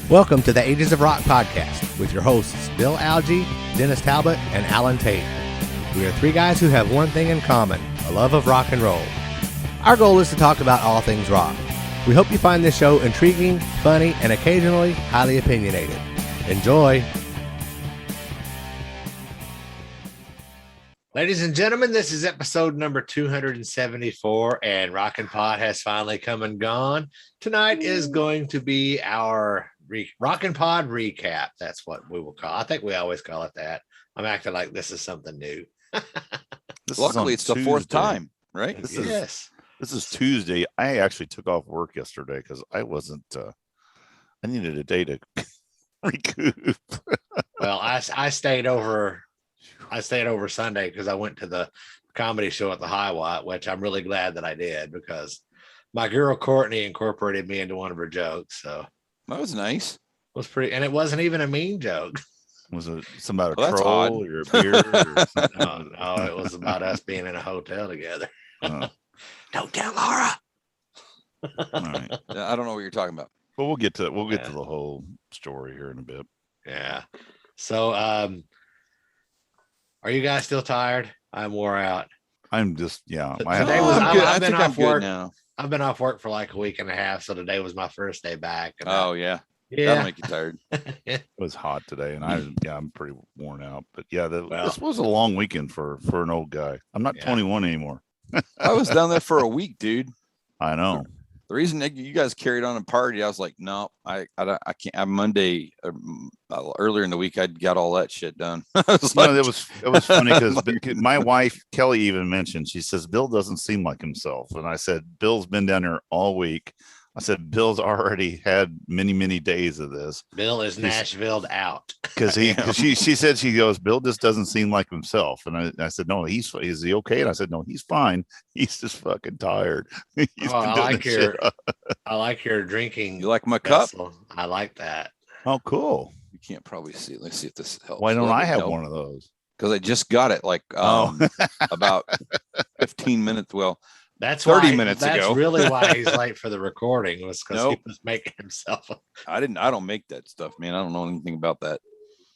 Welcome to the Ages of Rock podcast with your hosts, Bill Algie, Dennis Talbot, and Alan Tate. We are three guys who have one thing in common, a love of rock and roll. Our goal is to talk about all things rock. We hope you find this show intriguing, funny, and occasionally highly opinionated. Enjoy! Ladies and gentlemen, this is episode number 274, and ROCKNPOD has finally come and gone. Tonight is going to be our ROCKNPOD recap. That's what we will call it. I think we always call it that. I'm acting like this is something new. Luckily, it's the fourth time, right? This is Tuesday. I actually took off work yesterday because I wasn't. I needed a day to recoup. Well, I stayed over. I stayed over Sunday because I went to the comedy show at the Highlight, which I'm really glad that I did because my girl Courtney incorporated me into one of her jokes. So that was nice. It was pretty, and it wasn't even a mean joke. Was it something about a troll or a beard? Or something? No, it was about us being in a hotel together. Don't tell Laura. All right. I don't know what you're talking about. But we'll get to the whole story here in a bit. Yeah. So, are you guys still tired? I'm wore out. I'm just I've been off work now. I've been off work for like a week and a half, so today was my first day back. Yeah. That'll make you tired. It was hot today, and I'm pretty worn out. But this was a long weekend for an old guy. I'm not 21 anymore. I was down there for a week, dude. I know. The reason you guys carried on a party, I was like, no, I can't. Monday earlier in the week, I got all that shit done. It was funny because my wife Kelly even mentioned. She says Bill doesn't seem like himself, and I said Bill's been down here all week. I said Bill's already had many days of this. Bill is Nashville'd out because she said, she goes, Bill just doesn't seem like himself, and I said, no, is he okay? And I said, no, he's fine. He's just fucking tired. I like your drinking. You like my cup? I like that. Oh, cool. You can't probably see it. Let's see if this helps. Why don't I have one of those? Because I just got it like about 15 minutes. Well. That's 30 minutes ago. That's really why he's late for the recording, was because he was making himself. I don't make that stuff, man. I don't know anything about that.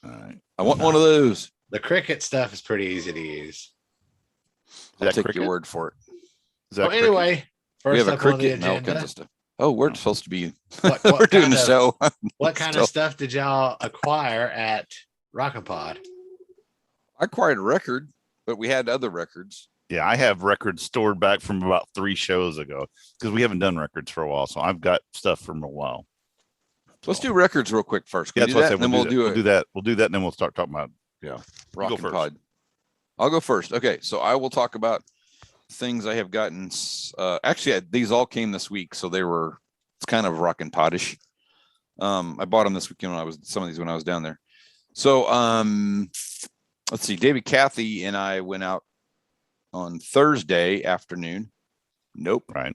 All right. I want one of those. The cricket stuff is pretty easy to use. I'll take your word for it. Anyway, first we have a cricket and all kinds of stuff. Oh, we're supposed to be. We're doing the show. What kind of stuff did y'all acquire at ROCKNPOD? I acquired a record, but we had other records. Yeah, I have records stored back from about 3 shows ago because we haven't done records for a while. So I've got stuff from a while. So let's do records real quick first. We'll do that. We'll do that, and then we'll start talking about ROCKNPOD. I'll go first. Okay, so I will talk about things I have gotten. Actually, these all came this week, so it's kind of ROCKNPOD-ish. I bought them this weekend when I was down there. So let's see. David Cathy and I went out on Thursday afternoon.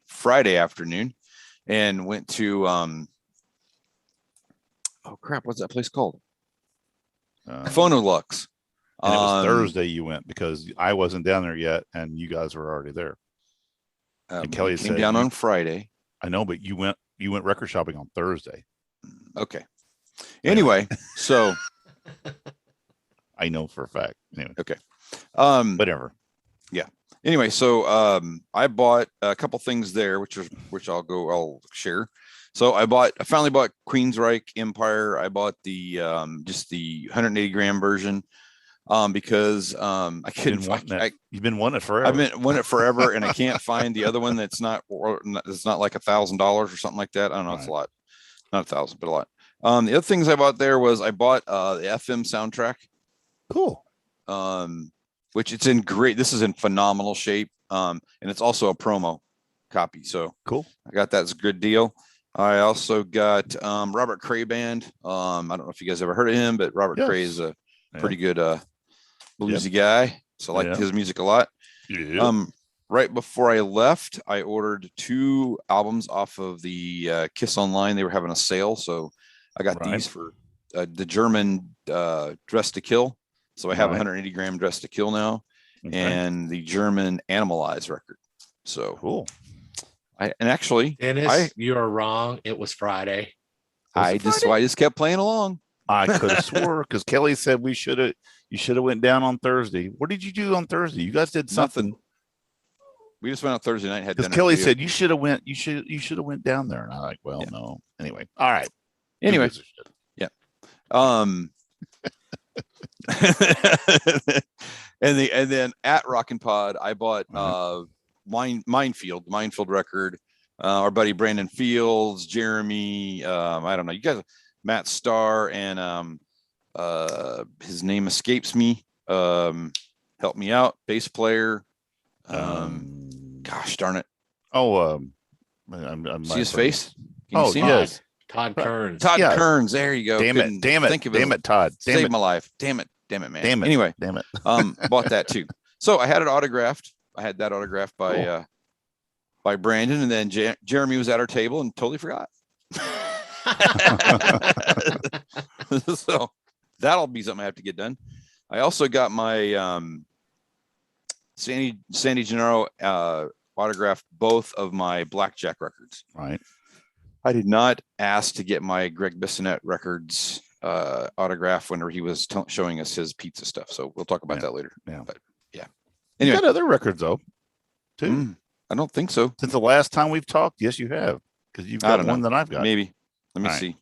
Friday afternoon, and went to what's that place called? Phonolux. And it was Thursday you went because I wasn't down there yet, and you guys were already there. And Kelly came down on Friday. I know, but you went record shopping on Thursday. Okay. Anyway, so I know for a fact. Anyway. Okay. Whatever. Yeah. Anyway, so I bought a couple things there, which I'll share. So I finally bought Queensryche Empire. I bought the just the 180 gram version because I couldn't. You've been wanting it forever. I've been wanting it forever, and I can't find the other one that's not like $1,000 or something like that. I don't know. It's a lot, not 1,000, but a lot. The other things I bought there was I bought the FM soundtrack. Cool. Which this is in phenomenal shape. And it's also a promo copy. So cool. I got that as a good deal. I also got Robert Cray Band. I don't know if you guys ever heard of him, but Robert Cray is a pretty good bluesy guy. So I like his music a lot. Yeah. Right before I left, I ordered 2 albums off of the Kiss Online. They were having a sale. So I got these for the German Dress to Kill. So I have 180 gram Dress to Kill now. and the German Animalize record. So cool. Dennis, you are wrong. It was Friday. I just kept playing along. I could have swore because Kelly said you should have went down on Thursday. What did you do on Thursday? You guys did something. Nothing. We just went out Thursday night and had dinner. Because Kelly said you should have went down there. And I'm like, well, no. Anyway. All right. Anyway. Yeah. And then at ROCKNPOD, I bought Minefield record. Our buddy Brandon Fields, Jeremy, I don't know, you guys, Matt Starr, and his name escapes me. Help me out, bass player. Gosh darn it. I'm see his face? Can you see him? Yes. Todd Kearns. Todd Kearns. There you go. Damn it, Todd. Saved my life. Damn it, man. Damn it. Anyway, damn it. Bought that too. So I had it autographed. I had that autographed by Brandon, and then Jeremy was at our table and totally forgot. So that'll be something I have to get done. I also got my Sandy Gennaro autographed both of my Blackjack records. Right. I did not ask to get my Greg Bissonette records autograph whenever he was showing us his pizza stuff. So we'll talk about that later. Yeah. But yeah. Anyway. You got other records though, too. I don't think so. Since the last time we've talked, yes, you have. Because you've got one that I've got. Maybe. Let me see.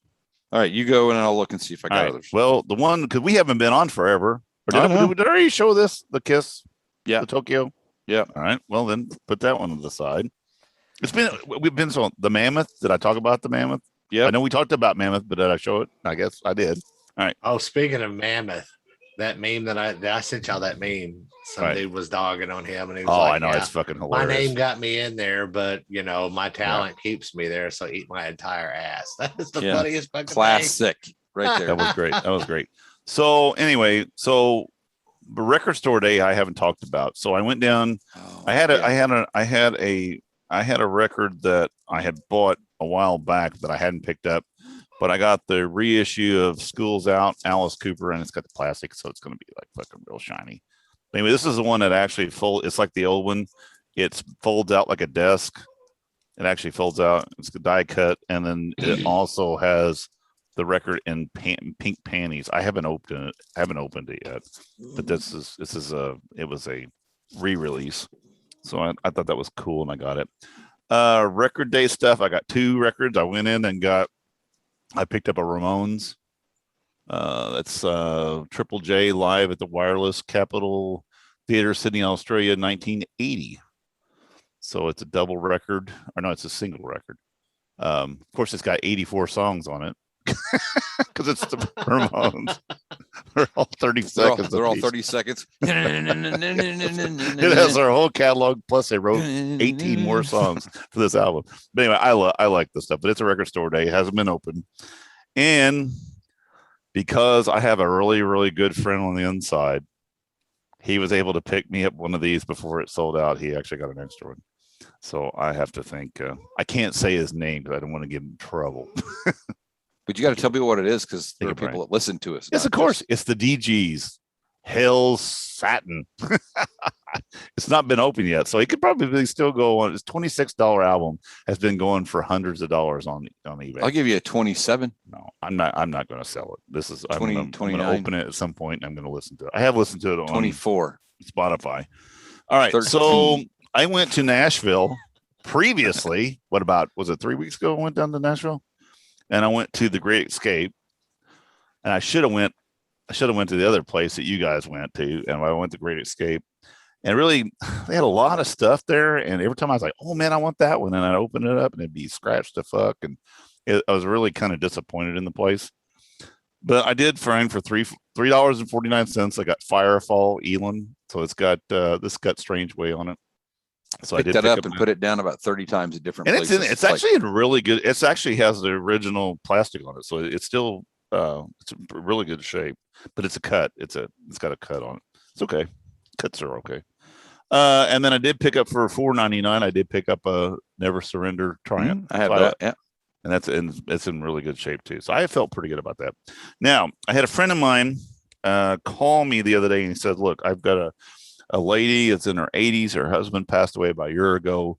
All right, you go and I'll look and see if I got others. Well, the one, because we haven't been on forever. Did I already show this? The Kiss? Yeah. The Tokyo? Yeah. All right. Well, then put that one to the side. We've been the Mammoth. Did I talk about the Mammoth? Yeah. I know we talked about Mammoth, but did I show it? I guess I did. All right. Oh, speaking of Mammoth, that meme that I sent y'all that meme. Some dude was dogging on him, and he was I know, it's fucking hilarious. My name got me in there, but my talent keeps me there, so eat my entire ass. That is the funniest fucking classic right there. That was great. That was great. So anyway, the record store day I haven't talked about. So I went down. I had a record that I had bought a while back that I hadn't picked up, but I got the reissue of School's Out, Alice Cooper, and it's got the plastic, so it's going to be like fucking real shiny. Anyway, this is the one that actually it's like the old one. It folds out like a desk. It actually folds out. It's the die cut, and then it also has the record in pink panties. I haven't opened it yet, but it was a re-release, so I thought that was cool, and I got it. Record day stuff. I got 2 records. I went in and I picked up a Ramones. That's Triple J live at the Wireless Capitol Theatre, Sydney, Australia, 1980. So it's a double record, or no, it's a single record. Of course, it's got 84 songs on it because it's the Ramones. They're all 30 seconds. They're all 30 seconds. It has their whole catalog, plus they wrote 18 more songs for this album. But anyway, I like this stuff, but it's a record store day. It hasn't been open. And because I have a really, really good friend on the inside, he was able to pick me up one of these before it sold out. He actually got an extra one. So I have to think, I can't say his name because I don't want to get in trouble. But you got to tell people what it is, because there are people that listen to us. Yes, of course. It's the DGs. Hell's Satin. It's not been open yet, so it could probably still go on. It's $26 album, has been going for hundreds of dollars on eBay. I'll give you a 27. No, I'm not going to sell it. This is 20, I'm going to open it at some point. And I'm going to listen to it. I have listened to it on 24 Spotify. All right, 13. So I went to Nashville previously. Was it 3 weeks ago? I went down to Nashville, and I went to the Great Escape, and I should have went to the other place that you guys went to, and I went to Great Escape. And really, they had a lot of stuff there. And every time I was like, oh, man, I want that one. And I'd open it up and it'd be scratched to fuck. And I was really kind of disappointed in the place. But I did find for $3.49. I got Firefall Elon. So it's got this got Strange Way on it. So I did that up and put it down about 30 times at different places. It's actually in really good. It actually has the original plastic on it. So it's still it's in really good shape. But it's a cut. It's got a cut on it. It's okay. Cuts are okay. And then I did pick up for $4.99. I did pick up a Never Surrender Triumph. I have that. Yeah, and it's in really good shape too. So I felt pretty good about that. Now I had a friend of mine call me the other day and he said, "Look, I've got a lady that's in her 80s. Her husband passed away about a year ago.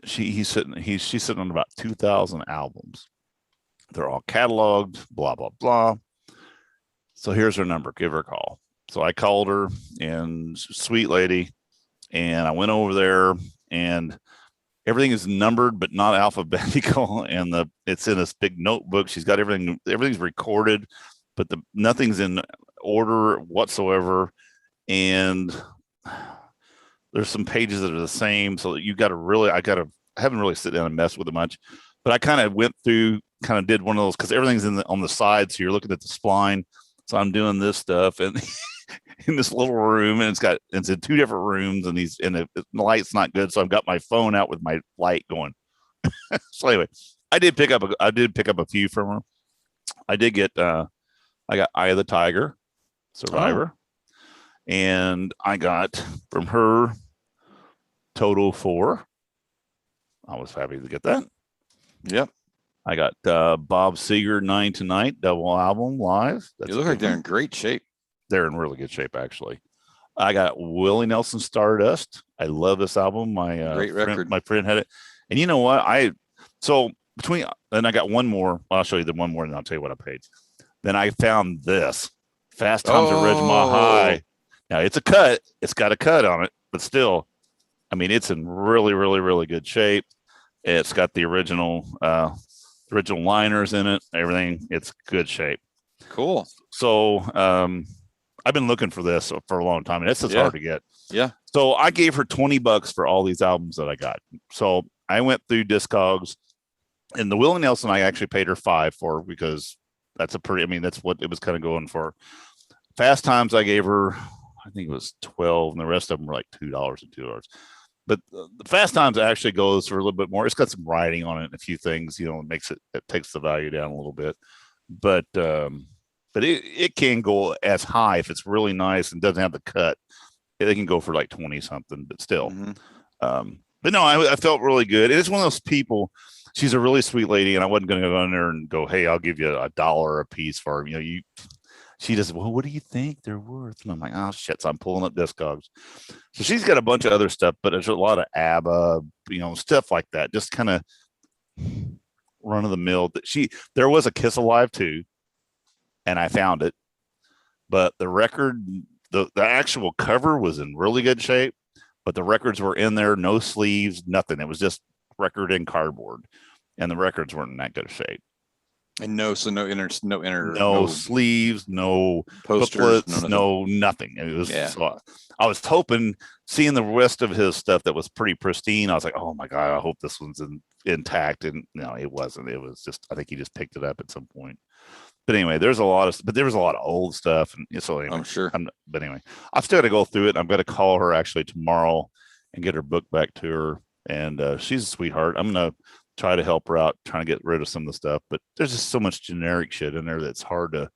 She's sitting on about 2,000 albums. They're all cataloged, blah, blah, blah. So here's her number. Give her a call. So I called her, and sweet lady, and I went over there, and everything is numbered but not alphabetical, and it's in this big notebook. She's got everything's recorded, but nothing's in order whatsoever, and there's some pages that are the same. So I haven't really sit down and messed with it much, but I kind of went through, kind of did one of those, because everything's on the side, so you're looking at the spline. So I'm doing this stuff, and in this little room, and it's in 2 different rooms, and the light's not good, so I've got my phone out with my light going. So anyway, I did pick up a few from her. I did get I got Eye of the Tiger, Survivor, and I got from her Total 4. I was happy to get that. Yep. I got Bob Seger 9 Tonight double album live. You look like they're in great shape. They're in really good shape, actually. I got Willie Nelson Stardust. I love this album. Great record. My friend had it, and you know what? I got one more. I'll show you the one more, and I'll tell you what I paid. Then I found this Fast Times at Ridgemont High. Now it's a cut. It's got a cut on it, but still, I mean, it's in really, really, really good shape. It's got the original liners in it, everything. It's good shape. Cool. So I've been looking for this for a long time, and it's just hard to get. Yeah. So I gave her $20 for all these albums that I got. So I went through Discogs, and the Willie Nelson I actually paid her $5 for, because that's what it was kind of going for. Fast Times I gave her, I think it was $12, and the rest of them were like $2 and $2. But the Fast Times actually goes for a little bit more. It's got some writing on it and a few things, it takes the value down a little bit. But it can go as high if it's really nice and doesn't have the cut. They can go for like 20 something, but still. Mm-hmm. But no, I felt really good. And it's one of those people. She's a really sweet lady, and I wasn't going to go in there and go, "Hey, I'll give you $1 a piece for them." She just, well, what do you think they're worth? And I'm like, oh shit. So I'm pulling up Discogs. So she's got a bunch of other stuff, but there's a lot of ABBA, stuff like that. Just kind of run of the mill. There was a Kiss Alive too, and I found it, but the record, the actual cover was in really good shape, but the records were in there, no sleeves, nothing. It was just record in cardboard, and the records weren't in that good shape. And no sleeves, no posters, booklets, no nothing. It was. Yeah. So I was hoping, seeing the rest of his stuff that was pretty pristine, I was like, oh my god, I hope this one's intact. And no, it wasn't. It was just, I think he just picked it up at some point. But anyway, there was a lot of old stuff, and so anyway, I'm sure. But anyway, I've still got to go through it. I'm going to call her actually tomorrow and get her book back to her. And she's a sweetheart. I'm going to try to help her out, trying to get rid of some of the stuff, but there's just so much generic shit in there that's hard to,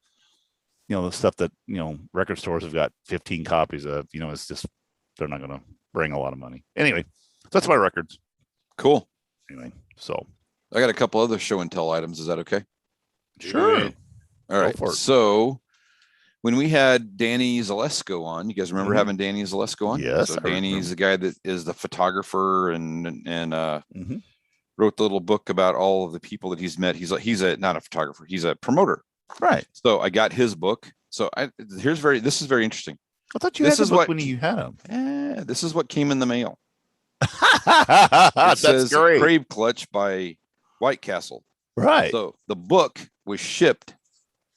the stuff that, record stores have got 15 copies of, it's just, they're not going to bring a lot of money. Anyway, that's my records. Cool. Anyway, so I got a couple other show and tell items. Is that okay? Sure. All right. So when we had Danny Zalesko on, you guys remember having Danny Zalesko on? Yes. So Danny's the guy that is the photographer and wrote the little book about all of the people that he's met. He's not a photographer. He's a promoter. Right. So I got his book. So this is very interesting. I thought you had the book when you had him. This is what came in the mail. That's says great. Crave Clutch by White Castle. Right. So the book was shipped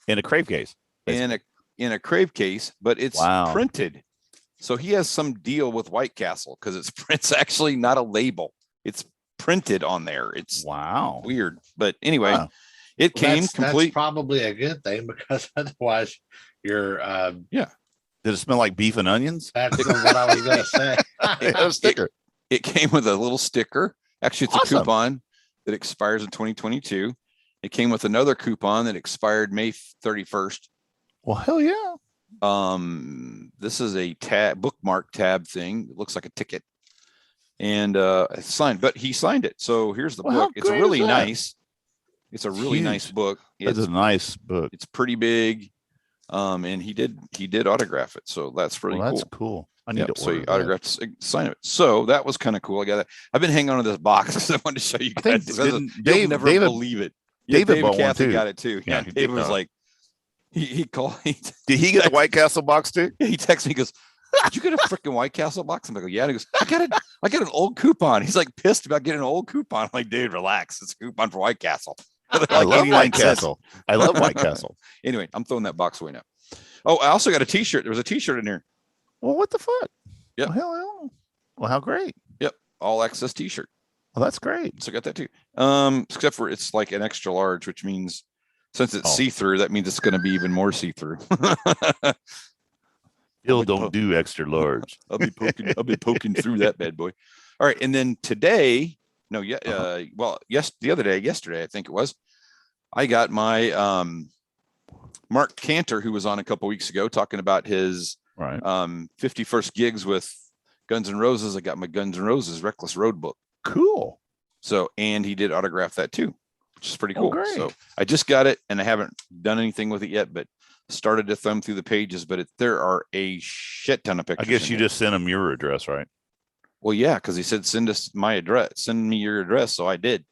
in a crave case. In a crave case, but it's printed. So he has some deal with White Castle because it's actually not a label. It's printed on there. It's weird, but anyway, it came complete. That's probably a good thing, because otherwise you're Did it smell like beef and onions? That's what I was gonna say. A sticker. It came with a little sticker. Actually, it's a coupon that expires in 2022. It came with another coupon that expired May 31st. Well, hell yeah. This is a bookmark tab thing. It looks like a ticket. And it's signed, but he signed it. So here's the book. It's really nice. It's a really nice book. It's a nice book. It's pretty big. And he did autograph it. So that's really cool. That's cool. I need to so order you that. autographed sign it. So that was kind of cool. I got that. I've been hanging on to this box because I wanted to show you I think guys. Dave- You'll never David- believe it. Yeah, David David bought one Cathy too. got it too. Yeah, Yeah, he David did. was like, he called. Did he get the White Castle box too? He texted me, he goes, "Did you get a freaking White Castle box?" I'm like, "Yeah." And he goes, I got an old coupon." He's like pissed about getting an old coupon. I'm like, "Dude, relax. It's a coupon for White Castle." I love 89 White cents. Castle. I love White Castle. Anyway, I'm throwing that box away now. Oh, I also got a T-shirt. There was a T-shirt in here. Well, what the fuck? Yep. Well, hell, well, how great. Yep, all access T-shirt. Well, that's great. So I got that too. Except for it's like an extra large, which means since it's see-through, that means it's going to be even more see-through. Bill don't do extra large. I'll be poking through that bad boy. All right, and then today, yesterday, I think it was, I got my Mark Cantor, who was on a couple weeks ago talking about his 51st gigs with Guns N' Roses. I got my Guns N' Roses Reckless Road book. Cool. So, and he did autograph that too, which is pretty cool. Great. So I just got it and I haven't done anything with it yet, but started to thumb through the pages, but there are a shit ton of pictures. I guess you just sent him your address, right? Well, yeah, because he said, send me your address. So I did.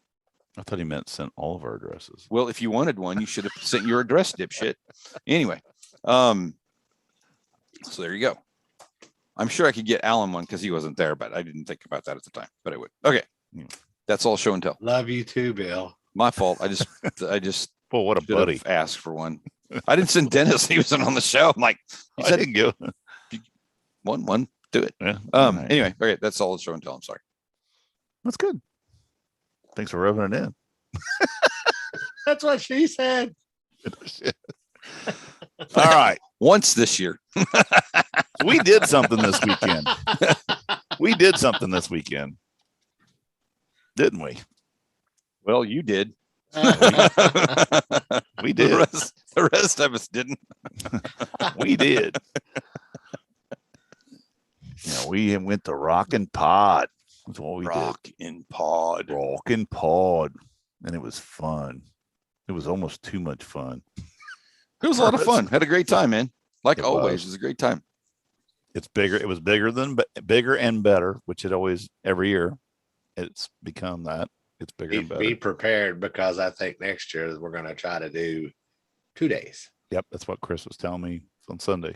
I thought he meant sent all of our addresses. Well, if you wanted one, you should have sent your address, dipshit. Anyway, so there you go. I'm sure I could get Alan one because he wasn't there, but I didn't think about that at the time, but I would. Okay. That's all show and tell. Love you too, Bill. My fault. I just well, what a buddy. Asked for one. I didn't send Dennis. He wasn't on the show. I'm like, he said, didn't go. One, do it. Yeah. Anyway, okay, that's all show and tell. I'm sorry. That's good. Thanks for rubbing it in. That's what she said. All right. Once this year. We did something this weekend. Didn't we? Well, you did. We did. The rest of us didn't. We did. We went to ROCKNPOD. That's what we did. ROCKNPOD. And it was fun. It was almost too much fun. It was a lot of fun. Had a great time, man. Like always, it was a great time. It's bigger. It was bigger and better, which it always, every year, it's become that. It's bigger and better. Be prepared, because I think next year we're going to try to do 2 days. Yep, that's what Chris was telling me on Sunday.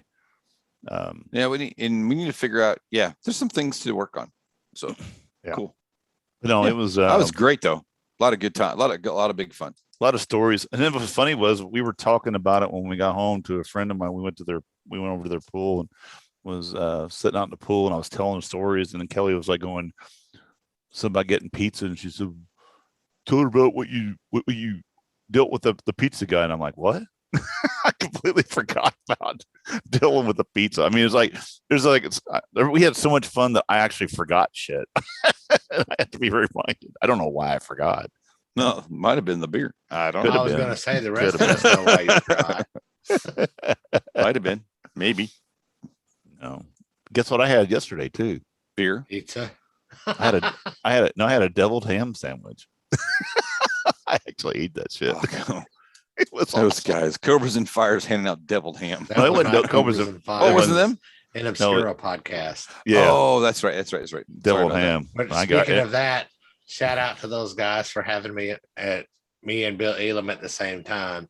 We need to figure out. Yeah, there's some things to work on. So cool. No, it was. That was great though. A lot of good time. A lot of big fun. A lot of stories. And then what was funny was we were talking about it when we got home to a friend of mine. We went over to their pool and was sitting out in the pool, and I was telling stories, and then Kelly was like going something about getting pizza, and she said, "Tell her about what you dealt with the pizza guy." And I'm like, "What?" I completely forgot about dealing with the pizza. I mean, we had so much fun that I actually forgot shit. I had to be reminded. I don't know why I forgot. No, might have been the beer. I don't know. I was going to say the rest of us know why you forgot. Might have been. Maybe. No. Guess what I had yesterday too? Beer. Pizza. I had a deviled ham sandwich. I actually ate that shit. Oh, It was those awesome. guys, Cobras and Fires, handing out deviled ham. No, it wasn't Cobras and Fires. Oh, wasn't them? An Obscura podcast. Yeah. Oh, that's right. Deviled ham. But speaking of that, shout out to those guys for having me and Bill Elam at the same time.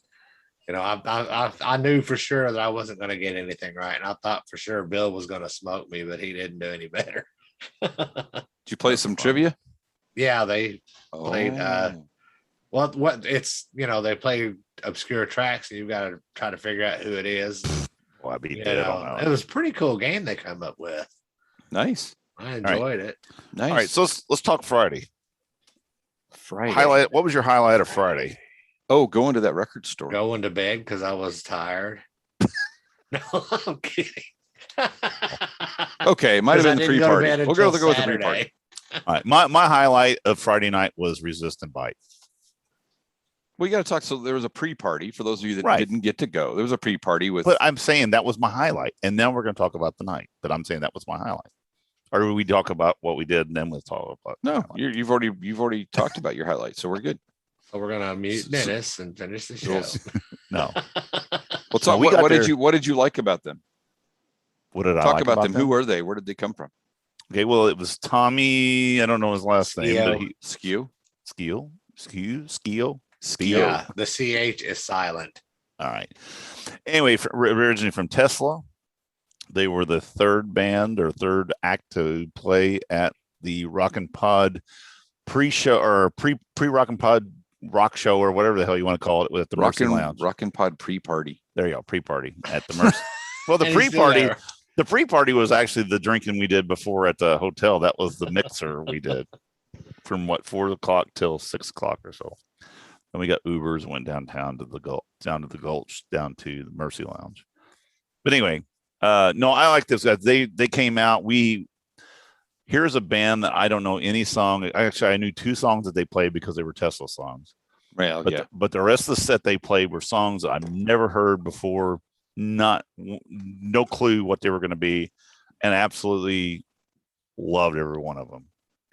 I knew for sure that I wasn't going to get anything right, and I thought for sure Bill was going to smoke me, but he didn't do any better. Did you play some trivia? Yeah, they played. They play obscure tracks, and you've got to try to figure out who it is. Well, I'd be dead on that. It was a pretty cool game they come up with. Nice. I enjoyed it. Nice. All right, so let's talk Friday. Friday. What was your highlight of Friday? Oh, going to that record store. Going to bed because I was tired. No, I'm kidding. Okay, might have been the pre-party. We'll go with the pre-party. All right, my highlight of Friday night was Resist and Bite. We got to talk. So there was a pre-party for those of you that didn't get to go. There was a pre-party with. But I'm saying that was my highlight, and now we're going to talk about the night. But I'm saying that was my highlight. Or do we talk about what we did, and then we'll talk about? No, you've already talked about your highlight, so we're good. So we're gonna mute Dennis and finish the show. No. Well, talk. What did you like about them? What did I Talk like about them? Who were they? Where did they come from? Okay, well, it was Tommy. I don't know his last name, but Skio. Yeah, the CH is silent. All right. Anyway, originally from Tesla, they were the third band or third act to play at the ROCKNPOD pre-show or pre-ROCKNPOD rock show or whatever the hell you want to call it at the Mercy Lounge. ROCKNPOD pre-party. There you go, pre-party at the Mercy. Well, the pre-party was actually the drinking we did before at the hotel. That was the mixer we did from 4 o'clock till 6 o'clock or so. And we got Ubers and went downtown to the Gulch, down to the Mercy Lounge. But anyway, no, I like this guys. They came out. Here's a band that I don't know any song. I knew 2 songs that they played because they were Tesla songs. Well, but the rest of the set they played were songs that I've never heard before. No clue what they were going to be, and absolutely loved every one of them.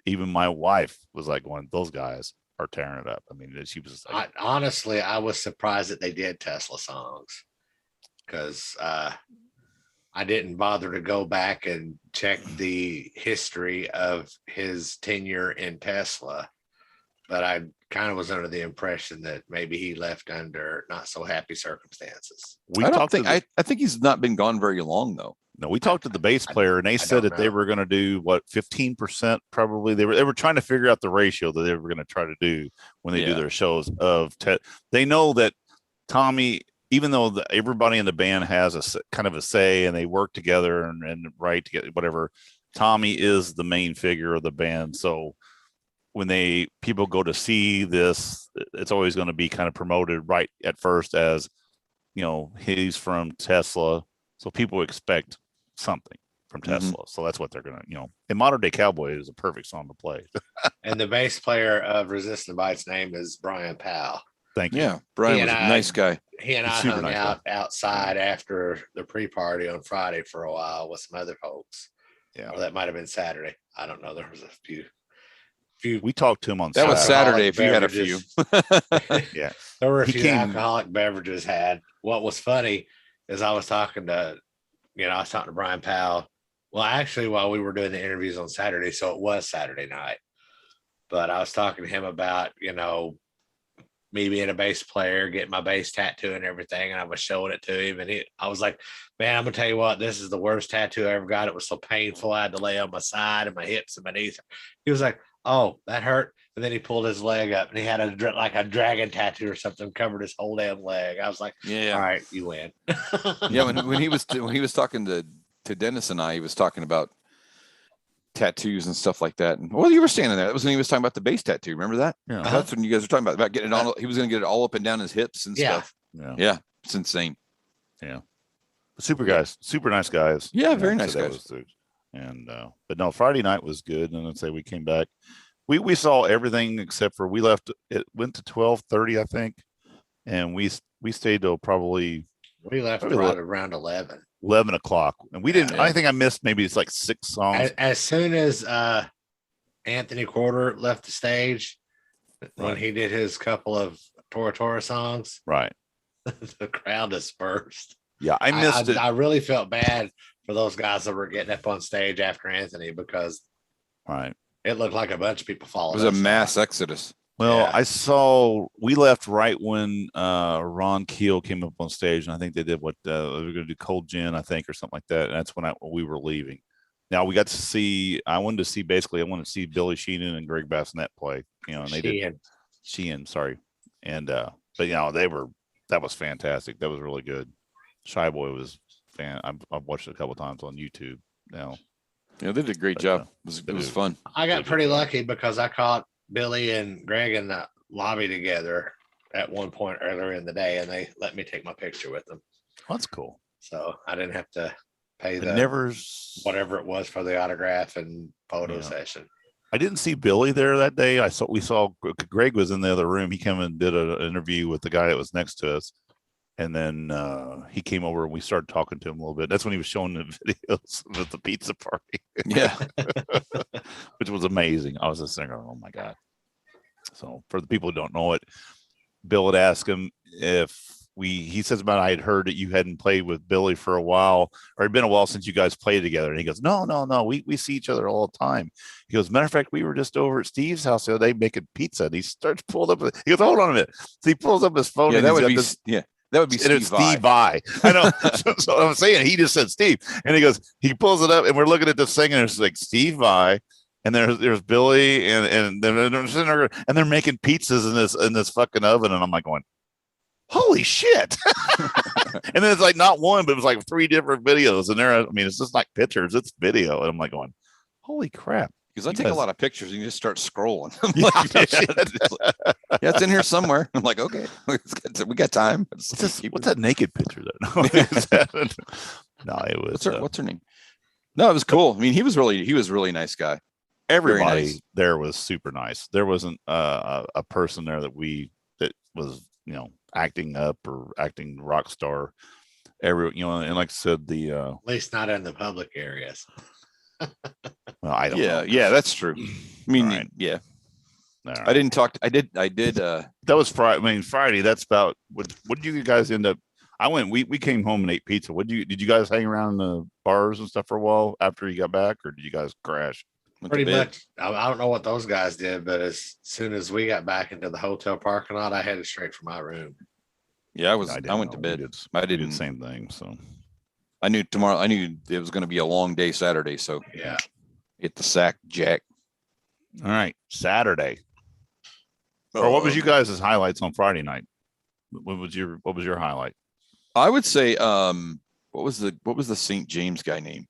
Even my wife was like, "One, those guys are tearing it up." I mean, she was like, honestly, I was surprised that they did Tesla songs because I didn't bother to go back and check the history of his tenure in Tesla, but I kind of was under the impression that maybe he left under not so happy circumstances. I think he's not been gone very long though. No, we talked to the bass player and they said that they were going to do 15% probably. They were trying to figure out the ratio that they were going to try to do when they do their shows they know that Tommy, even though everybody in the band has a kind of a say and they work together and write together, whatever, Tommy is the main figure of the band. So when people go to see this, it's always going to be kind of promoted right at first as, he's from Tesla. So people expect something from Tesla. So that's what they're going to, and Modern Day Cowboy is a perfect song to play. And the bass player of Resistant Bite's name is Brian Powell. Thank you. Yeah, Brian was a nice guy. He and I hung out outside after the pre-party on Friday for a while with some other folks. Yeah. Or that might have been Saturday. I don't know. There was a few. We talked to him on that was Saturday if you had a few. Yeah. There were a few alcoholic beverages had. What was funny is I was talking to Brian Powell. Well, actually, while we were doing the interviews on Saturday, so it was Saturday night. But I was talking to him about, me being a bass player, getting my bass tattoo and everything, and I was showing it to him, and I was like, "Man, I'm gonna tell you what, this is the worst tattoo I ever got. It was so painful. I had to lay on my side and my hips and my knees." He was like, "Oh, that hurt." And then he pulled his leg up, and he had a dragon tattoo or something covered his whole damn leg. I was like, "Yeah, all right, you win." Yeah, when he was talking to Dennis and I, he was talking about tattoos and stuff like that. And you were standing there. That was when he was talking about the bass tattoo. Remember that? Yeah. That's when you guys were talking about getting it all. He was going to get it all up and down his hips and stuff. Yeah. It's insane. Yeah. Super guys, super nice guys. Yeah. Very nice guys. And, but no, Friday night was good. And let's say we came back. We saw everything except for we left. It went to 12:30, I think. And we stayed till we left around 11 o'clock, and we didn't. I think I missed maybe it's like 6 songs. As soon as Anthony Quarter left the stage, when he did his couple of Tora Tora songs, right, the crowd dispersed. Yeah, I missed it. I really felt bad for those guys that were getting up on stage after Anthony because it looked like a bunch of people following. It was a mass exodus. Well, we left right when Ron Keel came up on stage, and I think they did what they were going to do Cold Gin, I think, or something like that. And that's when we were leaving. Now we got to see. I wanted to see Billy Sheehan and Greg Bassinet play. And they did. Sheehan, sorry. And but that was fantastic. That was really good. Shy Boy was I've watched it a couple of times on YouTube now. Yeah, they did a great job. It was fun. I got pretty lucky because I caught Billy and Greg in the lobby together at one point earlier in the day, and they let me take my picture with them. That's cool. So I didn't have to pay whatever it was for the autograph and photo session. I didn't see Billy there that day. We saw Greg was in the other room. He came and did an interview with the guy that was next to us. And then he came over and we started talking to him a little bit. That's when he was showing the videos of the pizza party. Yeah. Which was amazing. I was just thinking, oh my God. So for the people who don't know it, Bill had asked him if he says about, I had heard that you hadn't played with Billy for a while, or it'd been a while since you guys played together. And he goes, no, we see each other all the time. He goes, matter of fact, we were just over at Steve's house the other day making pizza. And he starts pulling up. He goes, hold on a minute. So he pulls up his phone. Yeah, and that would be that would be Steve Vai. I know. So I'm saying, he just said Steve, and he pulls it up, and we're looking at this thing, and it's like Steve Vai, and there's Billy, and they're making pizzas in this fucking oven, and I'm like going, holy shit. And then it's like not one, but it was like 3 different videos, and it's just like pictures, it's video, and I'm like going, holy crap. Because I take a lot of pictures and you just start scrolling. Yeah, it's in here somewhere. I'm like, okay, we got time. What's that naked picture though? No, it was. What's her name? No, it was cool. I mean, he was really nice guy. Everybody nice. There was super nice. There wasn't a person there that was acting up or acting rock star. And like I said, at least not in the public areas. Well, I don't know. Yeah, that's true. I mean, right. Yeah. Right. I didn't talk. I did. That was Friday. I mean, Friday. That's about what did you guys end up? We came home and ate pizza. Did you guys hang around in the bars and stuff for a while after you got back, or did you guys crash? Pretty much. I don't know what those guys did, but as soon as we got back into the hotel parking lot, I headed straight for my room. Yeah, I went to bed. I did the same thing. So I knew it was going to be a long day Saturday. So yeah, hit the sack, Jack. All right, Saturday. Or what was you guys' highlights on Friday night? What was your highlight? I would say, what was the St. James guy name?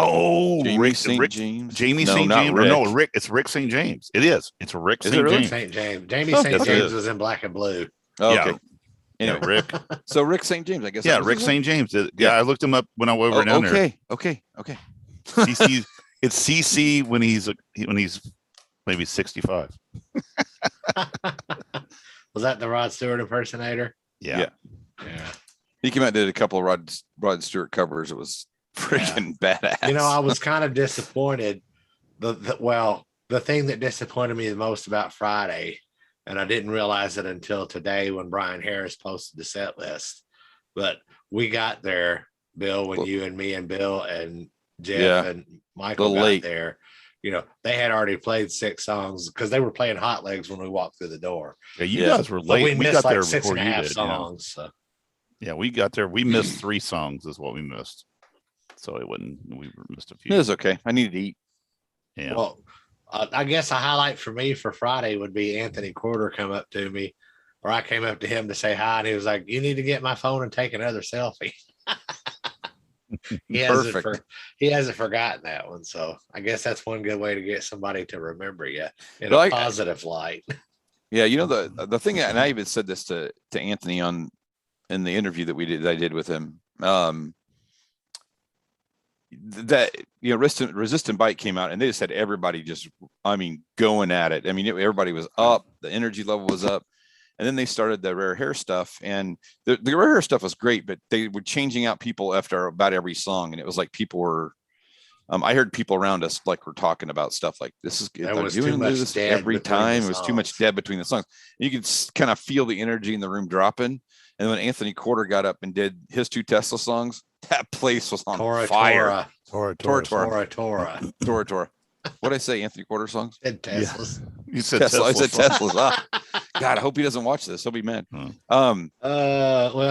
Oh, Jamie St. James. Jamie St. James. No, Rick. It's Rick St. James. It is. It's Rick St. Really? James. St. James. Jamie St. James was in black and blue. Oh, okay. Anyway, Rick. So Rick St. James, I guess. Yeah, Rick St. James. Yeah, I looked him up when I went over down there. Okay. CC. It's CC when he's maybe 65. Was that the Rod Stewart impersonator? Yeah. He came out and did a couple of Rod Stewart covers. It was freaking badass. I was kind of disappointed. The thing that disappointed me the most about Friday, and I didn't realize it until today when Brian Harris posted the set list, but we got there, Bill, when you and me and Bill and Jeff and Michael got there. They had already played 6 songs because they were playing Hot Legs when we walked through the door. Yeah, you guys were late. We got like there 6 before you did. Songs. So. Yeah, we got there. We missed 3 songs is what we missed. So we missed a few. It was okay. I needed to eat. Yeah. Well, I guess a highlight for me for Friday would be Anthony Quarter come up to me, or I came up to him to say hi, and he was like, "You need to get my phone and take another selfie." He hasn't forgotten that one, so I guess that's one good way to get somebody to remember you in a positive light. Yeah, the thing, and I even said this to Anthony in the interview that I did with him. That Resistant Bite came out and they just had everybody going at it. Everybody was up, the energy level was up, and then they started the Rare Hair stuff, and the Rare Hair stuff was great, but they were changing out people after about every song, and it was like people were I heard people around us were talking about stuff like this is there was too much this every time. It was too much dead between the songs. You could kind of feel the energy in the room dropping. And when Anthony Quarter got up and did his 2 Tesla songs, that place was on fire. Tora. What did I say? Anthony Quarter songs? Teslas. Yeah. You said Tesla. Teslas. I said Teslas. God, I hope he doesn't watch this. He'll be mad. Well,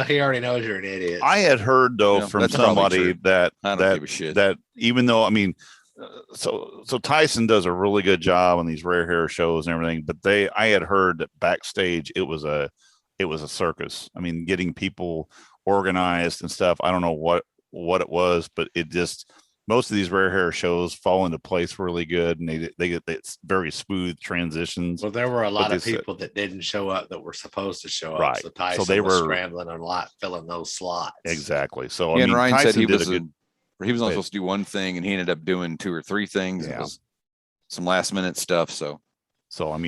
he already knows you're an idiot. I had heard though from somebody that I don't give a shit. That even though so Tyson does a really good job on these Rare Hair shows and everything, but I had heard that backstage it was a circus. Getting people organized and stuff. I don't know what it was, but it just most of these Rare Hair shows fall into place really good, and they get it's very smooth transitions. Well, there were a lot of people that didn't show up that were supposed to show up. Right. So Tyson they was were scrambling a lot, filling those slots. Exactly. So and Ryan Tyson said he was only good. supposed to do one thing, and he ended up doing 2 or 3 things. Yeah. It was some last minute stuff. So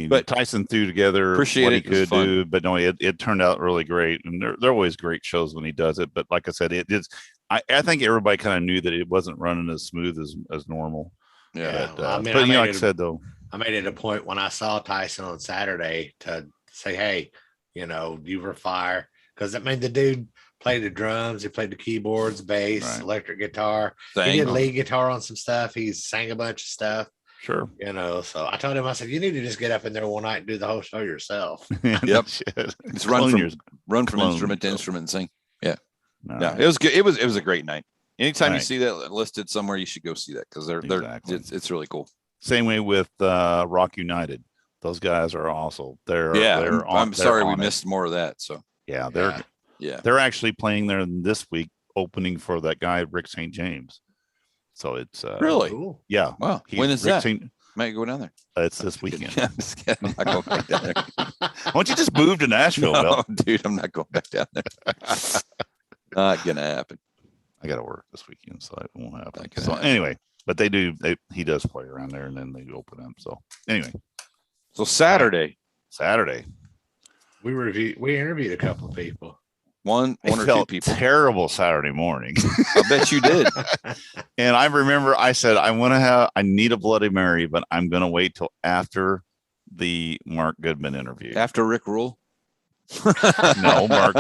but Tyson threw together what he could do, but no, it turned out really great, and they're always great shows when he does it. But like I said, it is. I think everybody kind of knew that it wasn't running as smooth as normal. Yeah, but like I said though, I made it a point when I saw Tyson on Saturday to say, "Hey, you were fire," Because I mean, the dude played the drums, he played the keyboards, bass, Right. electric guitar. He Sang. did lead guitar on some stuff. He sang a bunch of stuff. Sure. You know, so I told him, I said, you need to just get up in there one night and do the whole show yourself. Yep. Shit. Just Clone run from clone instrument to yourself. instrument and sing. Yeah. All Yeah. right. It was good. It was a great night. Anytime you Right. see that listed somewhere, you should go see that because they're Exactly. it's really cool. Same way with Rock United. Those guys are also I'm sorry we on it. missed more of that. So Yeah, yeah. they're actually playing there this week, opening for that guy Rick St. James. So it's Really? Cool. yeah. Wow. When is that? St. Might go down there. It's this weekend. I'm just kidding. I'm not going back down there. Why don't you just move to Nashville, Bill? No, dude, I'm not going back down there. Not gonna happen. I got to work this weekend, so it won't happen. Not gonna So happen. anyway, but he does play around there, and then they open up. So anyway, So Saturday, We interviewed a couple of people. one I or two felt people. terrible Saturday morning. I bet you did. And I remember I said, I need a Bloody Mary, but I'm going to wait till after the Mark Goodman interview. After Rick Rule. No, Mark.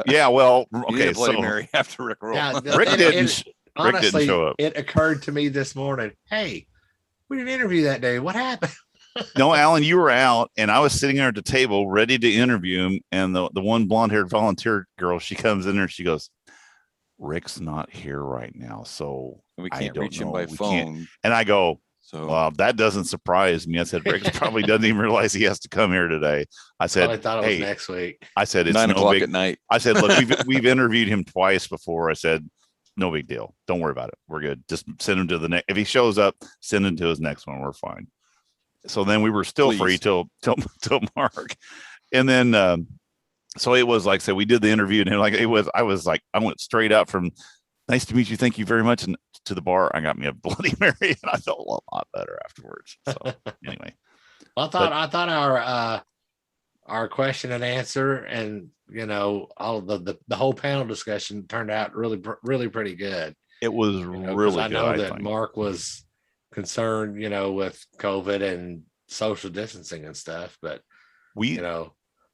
Yeah, well, You okay. need a Bloody So Mary after Rick Rule. Yeah, Rick didn't honestly, show up. It occurred to me this morning. Hey, we didn't interview that day. What happened? No, Alan, you were out, and I was sitting there at the table ready to interview him. And the one blonde-haired volunteer girl, she comes in there, and she goes, "Rick's not here right now, so We I can't don't reach him know. by We phone. can't." And I go, So "Well, that doesn't surprise me." I said, "Rick probably doesn't even realize he has to come here today." I said, I thought it was "Hey," next week. I said, "It's 9 no o'clock big." at night. I said, "Look, we've interviewed him twice before." I said, "No big deal. Don't worry about it. We're good. Just send him to the next. If he shows up, send him to his next one. We're fine." So then we were still free till Mark, and then so it was like, so we did the interview, and I went straight up from "Nice to meet you, thank you very much," and to the bar. I got me a Bloody Mary, and I felt a lot better afterwards. So anyway, Well, I thought our question and answer, and all of the whole panel discussion turned out really pretty good. it was really I good. know I that think. Mark was concerned, with COVID and social distancing and stuff, but We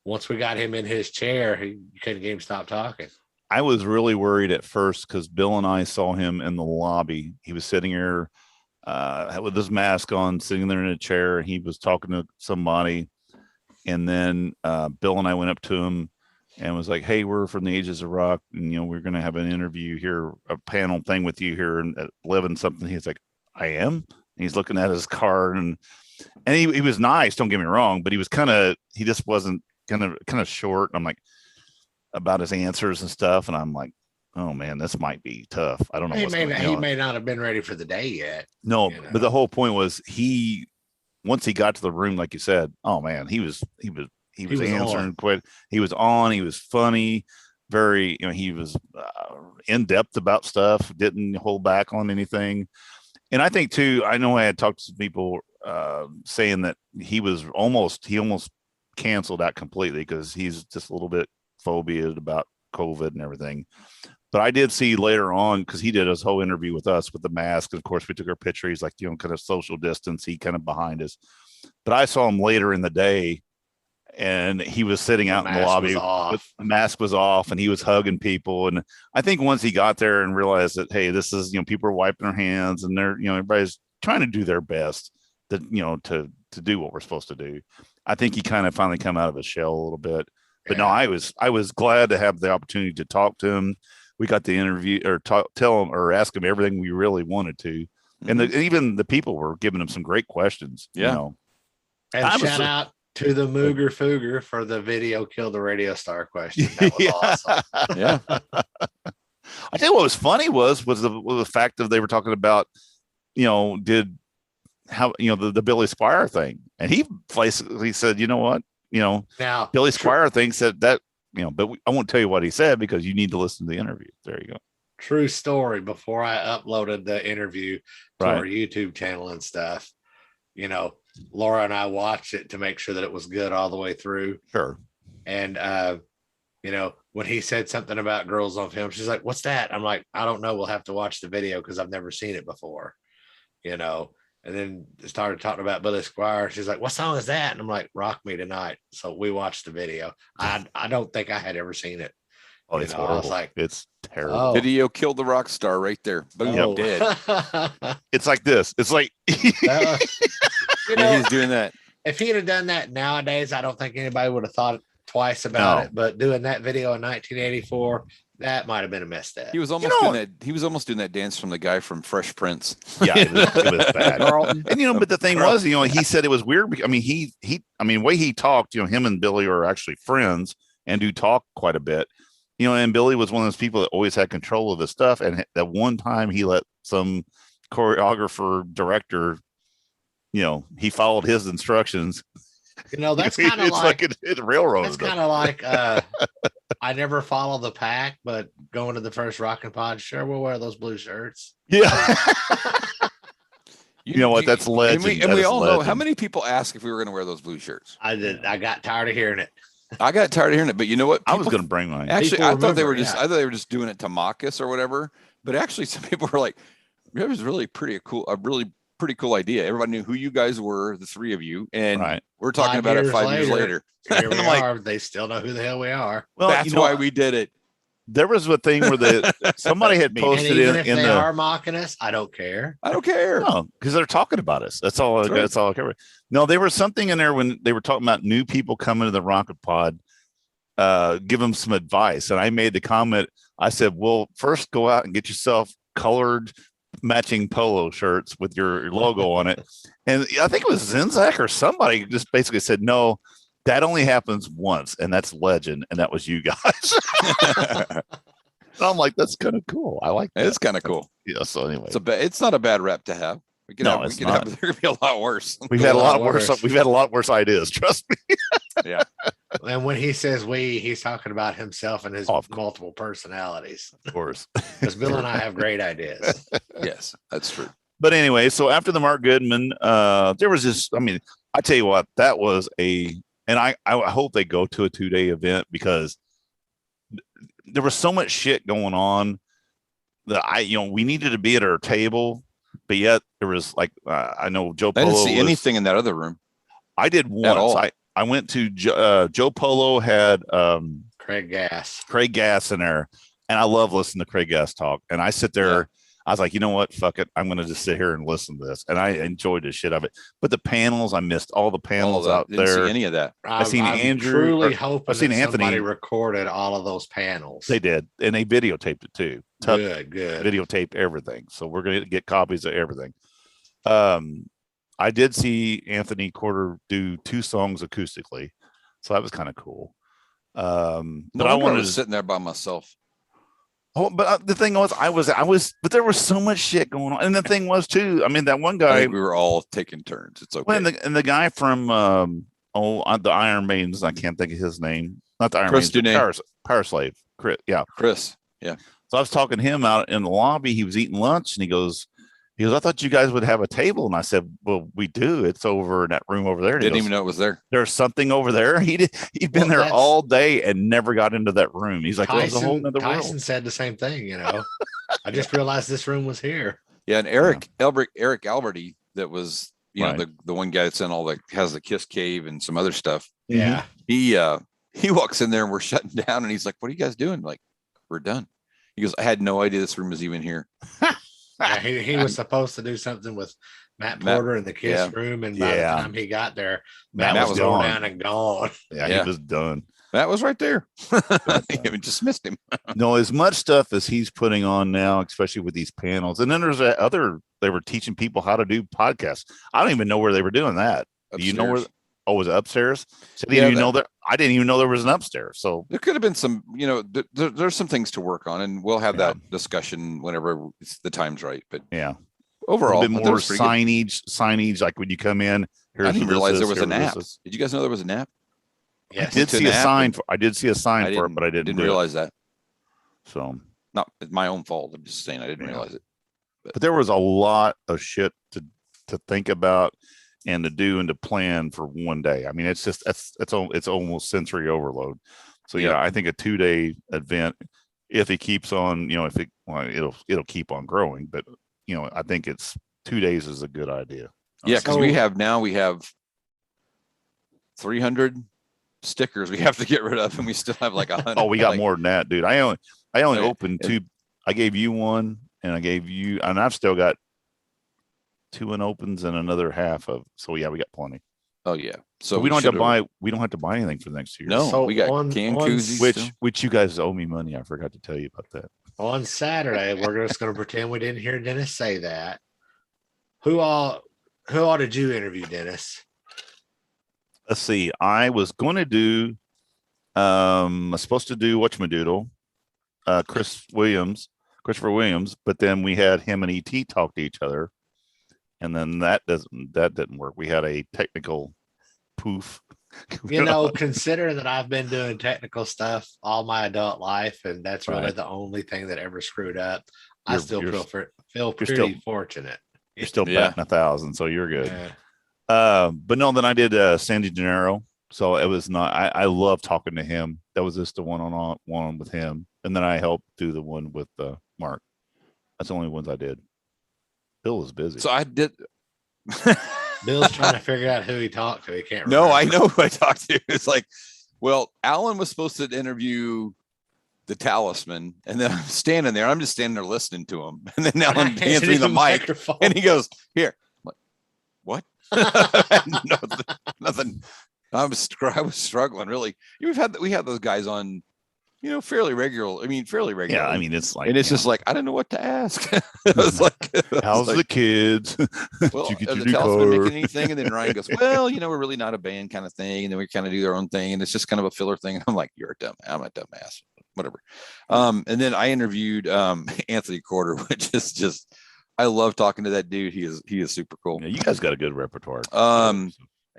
once we got him in his chair, you couldn't get him stop talking. I was really worried at first because Bill and I saw him in the lobby. He was sitting here with his mask on, sitting there in a chair, and he was talking to somebody. And then Bill and I went up to him and was like, "Hey, we're from the Ages of Rock, and we're going to have an interview here, a panel thing with you here at 11 something." He's like, "I am." And he's looking at his card, and he was nice. Don't get me wrong, but he just wasn't kind of short. I'm like, about his answers and stuff, and I'm like, "Oh man, this might be tough." I don't know. He may not have been ready for the day yet. No, but the whole point was once he got to the room, like you said, oh man, he was answering quick. He was on. He was funny. Very, he was in depth about stuff. Didn't hold back on anything. And I think too, I know I had talked to some people saying that he almost canceled out completely because he's just a little bit phobiaed about COVID and everything. But I did see later on, because he did his whole interview with us with the mask. And of course, we took our picture. He's like, kind of social distance. He kind of behind us. But I saw him later in the day, and he was sitting out in the lobby. The mask was off, and he was hugging people. And I think once he got there and realized that, hey, this is, people are wiping their hands, and they're, everybody's trying to do their best to do what we're supposed to do. I think he kind of finally come out of his shell a little bit. But no, I was glad to have the opportunity to talk to him. We got the interview or tell him or ask him everything we really wanted to. And even the people were giving him some great questions. Yeah. And shout out to the Mooger Fooger for the video "Kill the Radio Star" question. That was awesome. Yeah. I tell you what was funny was the fact that they were talking about, the Billy Squire thing. And he basically said, you know what? Now Billy Squire thinks that, but I won't tell you what he said because you need to listen to the interview. There you go. True story. Before I uploaded the interview to our YouTube channel and stuff, Laura and I watched it to make sure that it was good all the way through. Sure. And, when he said something about girls on film, she's like, "What's that?" I'm like, "I don't know. We'll have to watch the video because I've never seen it before, And then started talking about Billy Squire. She's like, "What song is that?" And I'm like, "Rock Me Tonight." So we watched the video. I don't think I had ever seen it. Oh, it's I horrible. was like, It's terrible. oh. Video killed the rock star right there. Boom, Oh. dead. It's like this. It's like You Yeah, he's doing that. if he'd have done that nowadays, I don't think anybody would have thought twice about it. But doing that video in 1984, that might have been a misstep. He was almost doing that. He was almost doing that dance from the guy from Fresh Prince. Yeah, it was bad. Carlton. And but the thing was, he said it was weird. I mean, the way he talked, him and Billy are actually friends and do talk quite a bit. And Billy was one of those people that always had control of his stuff. And that one time he let some choreographer director, he followed his instructions. That's kind of like it railroaded. That's kind of like I never follow the pack, but going to the first ROCKNPOD, sure, we'll wear those blue shirts. Yeah. You know what? That's legend. And we all know how many people ask if we were going to wear those blue shirts. I did. I got tired of hearing it. I got tired of hearing it, but you know what? I was going to bring mine. Actually, I thought they were just doing it to mock us or whatever. But actually, some people were like, "It was really pretty cool idea." Everybody knew who you guys were, the three of you, and we're talking about it 5 years later. Here we are. They still know who the hell we are. Well, that's why we did it. There was a thing where somebody had posted if they are mocking us, I don't care. I don't care. No, because they're talking about us. That's all. That's all I care about. No, there was something in there when they were talking about new people coming to the ROCKNPOD. Give them some advice, and I made the comment. I said, "Well, first go out and get yourself colored matching polo shirts with your logo on it." And I think it was Zinzak or somebody just basically said, "No, that only happens once, and that's legend, and that was you guys." I'm like, that's kind of cool. I like that. It's kind of cool. Yeah. So anyway, it's not a bad rep to have. There could be a lot worse. We've had a lot worse. We've had a lot worse ideas. Trust me. Yeah. And when he says he's talking about himself and his multiple personalities. Of course. Because Bill and I have great ideas. Yes, that's true. But anyway, so after the Mark Goodman, there was this. I mean, I tell you what, that was and I hope they go to a 2-day event because there was so much shit going on that we needed to be at our table. But yet there was I know Joe Polo. I didn't see anything in that other room. I did once. I went to Joe Polo had Craig Gass in there, and I love listening to Craig Gass talk. And I sit there. Yeah. I was like, you know what? Fuck it. I'm going to just sit here and listen to this. And I enjoyed the shit of it. But the panels, I missed all the panels out there. Didn't see any of that. I've seen Andrew. Truly hoping I've seen Anthony. Somebody recorded all of those panels. They did. And they videotaped it too. Good. Videotaped everything. So we're going to get copies of everything. I did see Anthony Corder do 2 songs acoustically. So that was kind of cool. But I wanted to sitting there by myself. Oh, but the thing was, I was, but there was so much shit going on. And the thing was too, I mean, that one guy, we were all taking turns. It's okay. Well, and the guy from, the Iron Maidens, I can't think of his name. Not the Iron Maidens, Power Slave. Chris. Yeah. Chris. Yeah. So I was talking to him out in the lobby. He was eating lunch and he goes, I thought you guys would have a table. And I said, well, we do. It's over in that room over there. Didn't even know it was there. There's something over there. He'd been there all day and never got into that room. He's like, there's a whole nother world. Tyson said the same thing, I just realized this room was here. Yeah. And Eric Alberti, that was, the one guy that's in has the Kiss Cave and some other stuff. Yeah. He walks in there and we're shutting down and he's like, what are you guys doing? Like, we're done. He goes, I had no idea this room was even here. Yeah, he was supposed to do something with Matt Porter in the Kiss room, and by the time he got there, Matt was going down and gone. Yeah, he was done. Matt was right there. You just missed him. No, as much stuff as he's putting on now, especially with these panels. And then there's they were teaching people how to do podcasts. I don't even know where they were doing that. Upstairs. Do you know where? Oh, was it upstairs? So I didn't even know there was an upstairs. So there could have been some, there's some things to work on, and we'll have that discussion whenever the time's right. But overall, a bit more signage. Like when you come in, I didn't realize there was a nap. Did you guys know there was a nap? Yes. I did see a sign for it, but I didn't realize that. So not my own fault. I'm just saying I didn't realize it. But there was a lot of shit to think about and to do and to plan for one day. I mean, it's just it's almost sensory overload. So I think a 2-day event, if it keeps on, it'll keep on growing. But I think it's 2 days is a good idea. Yeah, because we have 300 stickers we have to get rid of, and we still have like 100. Oh, we got like, more than that, dude. I only Okay. opened 2. I gave you one, and I've still got 2 unopens and another half of. So yeah, we got plenty. Oh yeah. So but we don't have to buy. We don't have to buy anything for next year. No, So we got koozies. Which you guys owe me money. I forgot to tell you about that. On Saturday, we're just going to pretend we didn't hear Dennis say that. Who all did you interview, Dennis? Let's see. I was going to do. I was supposed to do whatchamadoodle, Christopher Williams, but then we had him and ET talk to each other, and then that didn't work. We had a technical poof. Considering that I've been doing technical stuff all my adult life, and that's really the only thing that ever screwed up, I still feel pretty fortunate. You're still batting 1,000, so you're good. But no, then I did Sandy Gennaro. So it was not. I love talking to him. That was just the one-on-one with him, and then I helped do the one with Mark. That's the only ones I did. Bill was busy. So I did. Bill's trying to figure out who he talked to. He can't remember. No, I know who I talked to. It's like, well, Alan was supposed to interview the Talisman, and then I'm standing there. I'm just standing there listening to him, and then Alan hands me the mic, and he goes, "Here." I'm like, what? Nothing. I was struggling really. We had those guys on, fairly regular. Fairly regular. Yeah, it's like, and it's just like I don't know what to ask. It was like, how's the kids? Well, Did you get the your Talisman car? making anything? And then Ryan goes, well, we're really not a band kind of thing, and then we kind of do their own thing, and it's just kind of a filler thing. And I'm like, I'm a dumbass, whatever. And then I interviewed Anthony Corder, which is just, I love talking to that dude. He is super cool. Yeah, you guys got a good repertoire.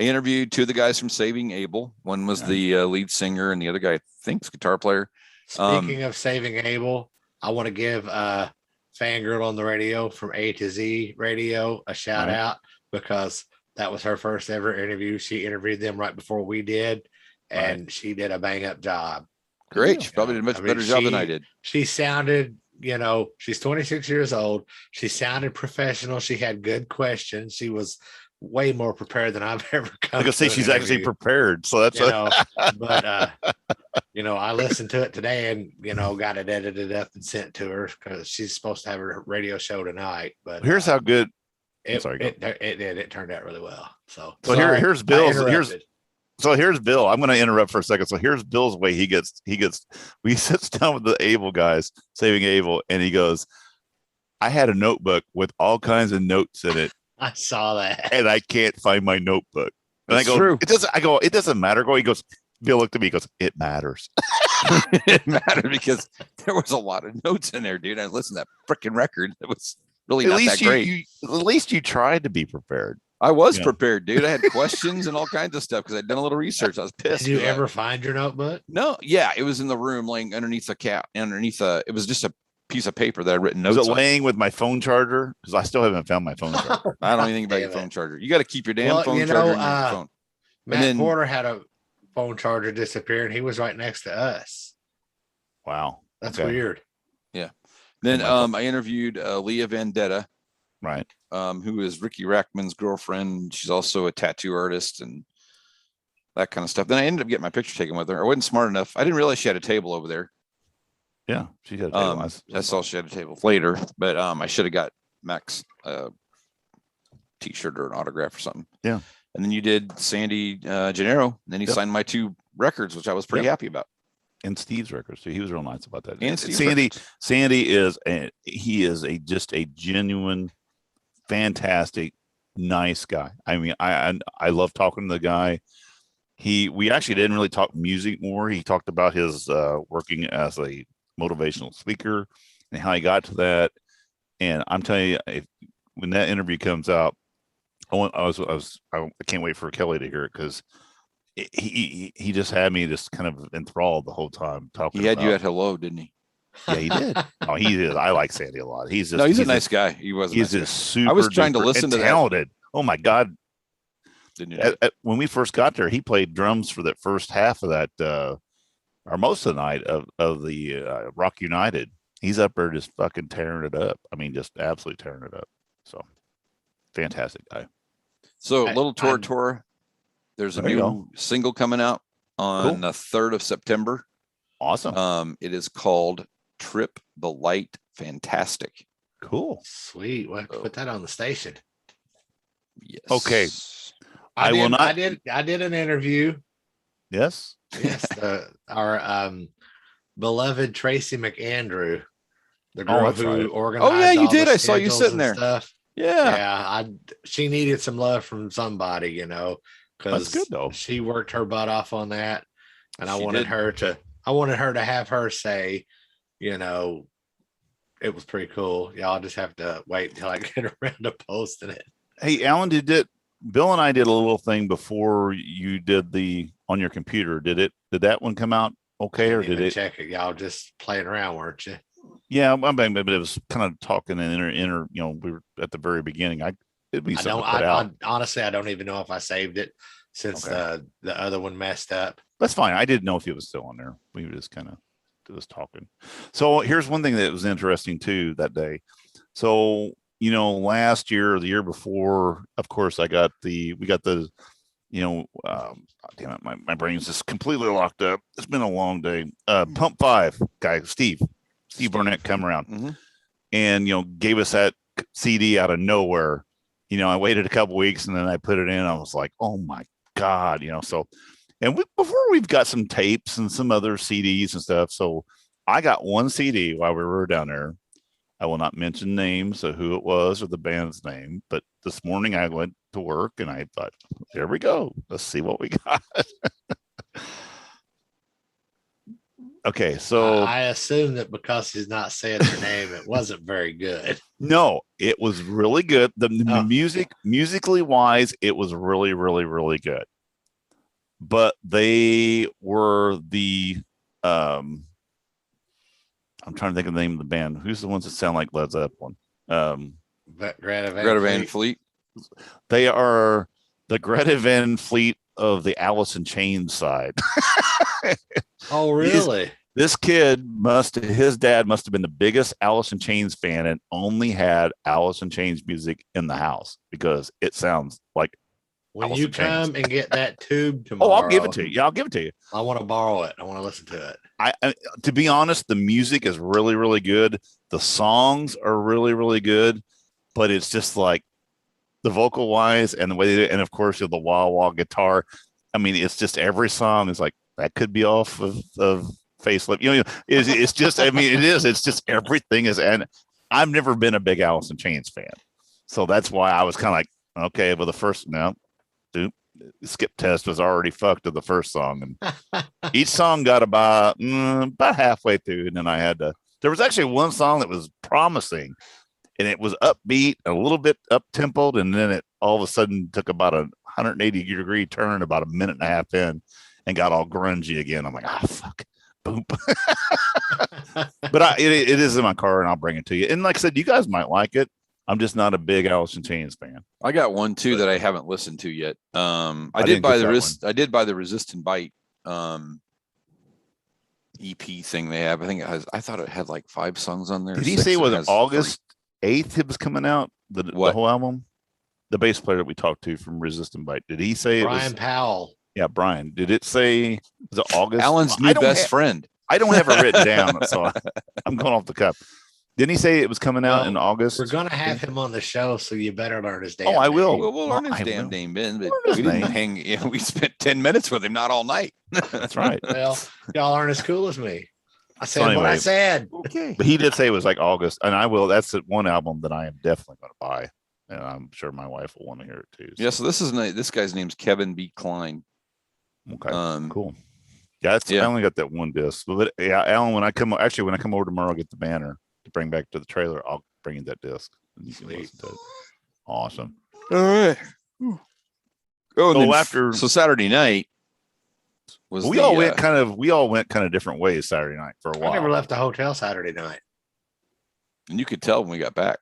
I interviewed 2 of the guys from Saving Abel. One was the lead singer, and the other guy, I think, is guitar player. Speaking of Saving Abel, I want to give Fangirl on the Radio from A to Z Radio a shout out, because that was her first ever interview. She interviewed them right before we did, and she did a bang up job. Great. She probably did a much better job than I did. She sounded, she's 26 years old. She sounded professional. She had good questions. She was way more prepared than I've ever come. Like I say, she's actually prepared. So that's but I listened to it today and got it edited up and sent to her because she's supposed to have her radio show tonight. But here's how good it did. It turned out really well. So here's Bill's. Here's Bill. I'm going to interrupt for a second. So here's Bill's way. He sits down with the Able guys, Saving Able, and he goes, I had a notebook with all kinds of notes in it. I saw that, and I can't find my notebook. And That's I go, true. It doesn't matter. He goes, Bill looked at me. He goes, it matters. It mattered because there was a lot of notes in there, dude. I listened to that freaking record. It was really not that great. At least you tried to be prepared. I was prepared, dude. I had questions and all kinds of stuff because I'd done a little research. I was pissed. Did you ever find your notebook? No. Yeah, it was in the room, laying underneath it was just a piece of paper that I'd written notes. Was it laying with my phone charger? Because I still haven't found my phone charger. I don't know anything about your phone charger. You got to keep your damn phone charger in your phone. Matt Porter had a phone charger disappear, and he was right next to us. Wow, that's weird. Yeah. Then I interviewed Leah Vendetta, right? Who is Ricky Rackman's girlfriend. She's also a tattoo artist and that kind of stuff. Then I ended up getting my picture taken with her. I wasn't smart enough. I didn't realize she had a table over there. Yeah, she had a table. I saw she had a table later, but I should have got Max a t-shirt or an autograph or something. Yeah. And then you did Sandy Gennaro, and then he signed my 2 records, which I was pretty happy about. And Steve's records too. He was real nice about that. And Sandy is just a genuine, fantastic, nice guy. I love talking to the guy. We actually didn't really talk music more. He talked about his working as a motivational speaker and how he got to that. And I'm telling you, when that interview comes out, I can't wait for Kelly to hear it because he just had me just kind of enthralled the whole time talking. He had you at hello, didn't he? Yeah, he did. Oh, he did. I like Sandy a lot. He's a nice guy. He was. He's just super. I was trying to listen to talented. That. Oh my God. Didn't you? When we first got there, he played drums for that first half of that, or most of the night of the Rock United. He's up there just fucking tearing it up. Just absolutely tearing it up. So fantastic guy. So Little Tora, there's a new single coming out on the 3rd of September. Awesome. It is called Trip the Light Fantastic. Cool. Sweet. We'll have to put that on the station. Yes. Okay. I did an interview. Yes. Yes. Our beloved Tracy McAndrew, the girl that's who right. organized. Oh yeah, you all did. the I saw you schedules sitting and there. Stuff. Yeah. Yeah. She needed some love from somebody, you know, That's good because though. she worked her butt off on that, and I She wanted did. her to have her say, you know, it was pretty cool. Y'all just have to wait until I get around to posting it. Hey, Alan, Bill and I did a little thing before you did on your computer. Did that one come out okay, or did it? Check it? Y'all just playing around, weren't you? Yeah, but it was kind of talking and inner. You know, we were at the very beginning. It'd be something to put out. Honestly, I don't even know if I saved it since the other one messed up. That's fine. I didn't know if it was still on there. We were just kind of talking. So here's one thing that was interesting too that day. So, you know, last year or the year before, of course, we got the, you know, damn it, my brain's just completely locked up. It's been a long day. Pump 5 guy, Steve Burnett come around and, you know, gave us that CD out of nowhere. You know, I waited a couple weeks and then I put it in. I was like, oh my God, you know, so, and before we've got some tapes and some other CDs and stuff. So I got one CD while we were down there. I will not mention names of who it was or the band's name, but this morning I went to work and I thought, there we go. Let's see what we got. Okay, so I assume that because he's not saying their name, it wasn't very good. No, it was really good. The musically wise, it was really, really, really good. But they were I'm trying to think of the name of the band. Who's the ones that sound like Led Zeppelin? Greta Van Fleet. They are the Greta Van Fleet of the Alice in Chains side. Oh, really? This kid his dad must have been the biggest Alice in Chains fan and only had Alice in Chains music in the house because it sounds like when Alice you in Chains. come and get that tube tomorrow. Oh, I'll give it to you. Yeah, I'll give it to you. I want to borrow it. I want to listen to it. I to be honest, the music is really, really good. The songs are really, really good, but it's just like the vocal wise and the way they do it, and of course the wah wah guitar. I mean, it's just every song is like that could be off of Facelift. You know, it's just. I mean, it is. It's just everything is. And I've never been a big Alice in Chains fan, so that's why I was kind of like, okay, well, the first skip test was already fucked to the first song, and each song got about halfway through, and then there was actually one song that was promising, and it was upbeat, a little bit up tempoed, and then it all of a sudden took about a 180-degree turn about a minute and a half in, and got all grungy again. I'm like, fuck, boom. But it is in my car, and I'll bring it to you. And like I said, you guys might like it. I'm just not a big Alice in Chains fan. I got one too that I haven't listened to yet. I did buy the Resist and Bite EP thing they have. I thought it had like 5 songs on there. Did he say it was August 8th it was coming out? The whole album? The bass player that we talked to from Resist and Bite. Did he say Brian Powell? Yeah, Brian. Did it say was it August? Alan's new best friend. I don't have it written down, so I'm going off the cuff. Didn't he say it was coming out in August? We're going to have him on the show, so you better learn his damn name. I will. We'll learn his damn name, Ben. But we didn't hang. We spent 10 minutes with him, not all night. That's right. Well, y'all aren't as cool as me. I said what I said. Okay. But he did say it was like August, and I will. That's one album that I am definitely going to buy, and I'm sure my wife will want to hear it too. So. Yeah. So this guy's name's Kevin B. Klein. Okay. Cool. Yeah, I only got that one disc. But yeah, Alan, when I come over tomorrow, I'll get the banner to bring back to the trailer. I'll bring you that disc. And you can listen to it. Awesome. All right. So Saturday night was we all went kind of different ways Saturday night for a while. I never left the hotel Saturday night. And you could tell when we got back.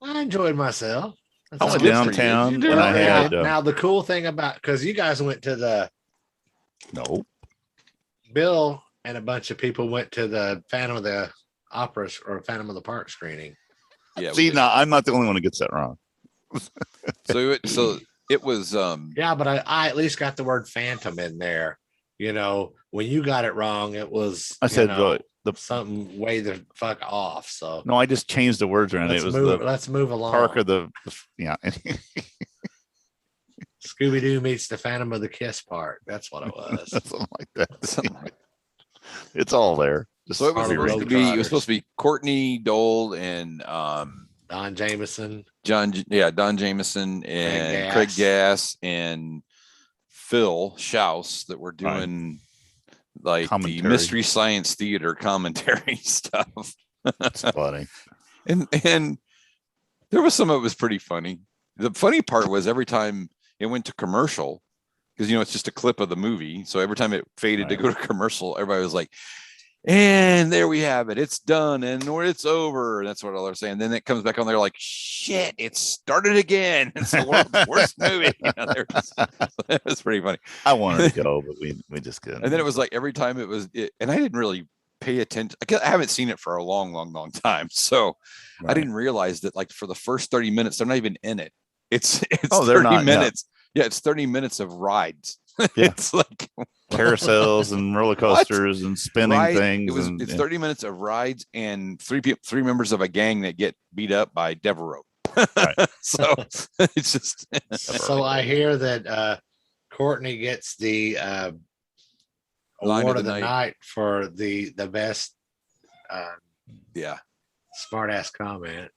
I enjoyed myself. I went downtown and I had now the cool thing about because you guys went to the Bill and a bunch of people went to the Phantom of the Opera or Phantom of the Park screening. Yeah. See, now I'm not the only one who gets that wrong. So it was Yeah, but I at least got the word phantom in there. When you got it wrong, it was I said something way the fuck off. So no, I just changed the words around. let's It was move. the Let's move along. park of the yeah. Scooby Doo meets the Phantom of the Kiss part. That's what it was. Something like that. It's all there. So it was supposed to be Courtney Dole and Don Jameson, Don Jameson and Craig Gass and Phil Schaus that were doing like commentary. The Mystery Science Theater commentary stuff. That's funny. And there was some of it was pretty funny. The funny part was every time it went to commercial, because it's just a clip of the movie. So every time it faded to go to commercial, everybody was like, and there we have it. It's done and it's over. And that's what all they're saying. Then it comes back on there like, shit, it started again. It's the worst movie. It was pretty funny. I wanted to go, but we just couldn't. And then it was like every time and I didn't really pay attention. I haven't seen it for a long time. So I didn't realize that like for the first 30 minutes, they're not even in it. It's 30 minutes. Yeah, it's 30 minutes of rides. Yeah. It's like carousels and roller coasters and spinning things. It's 30 minutes of rides and three members of a gang that get beat up by devil rope. So it's just so I hear that Courtney gets the award of the night for the best smart ass comment.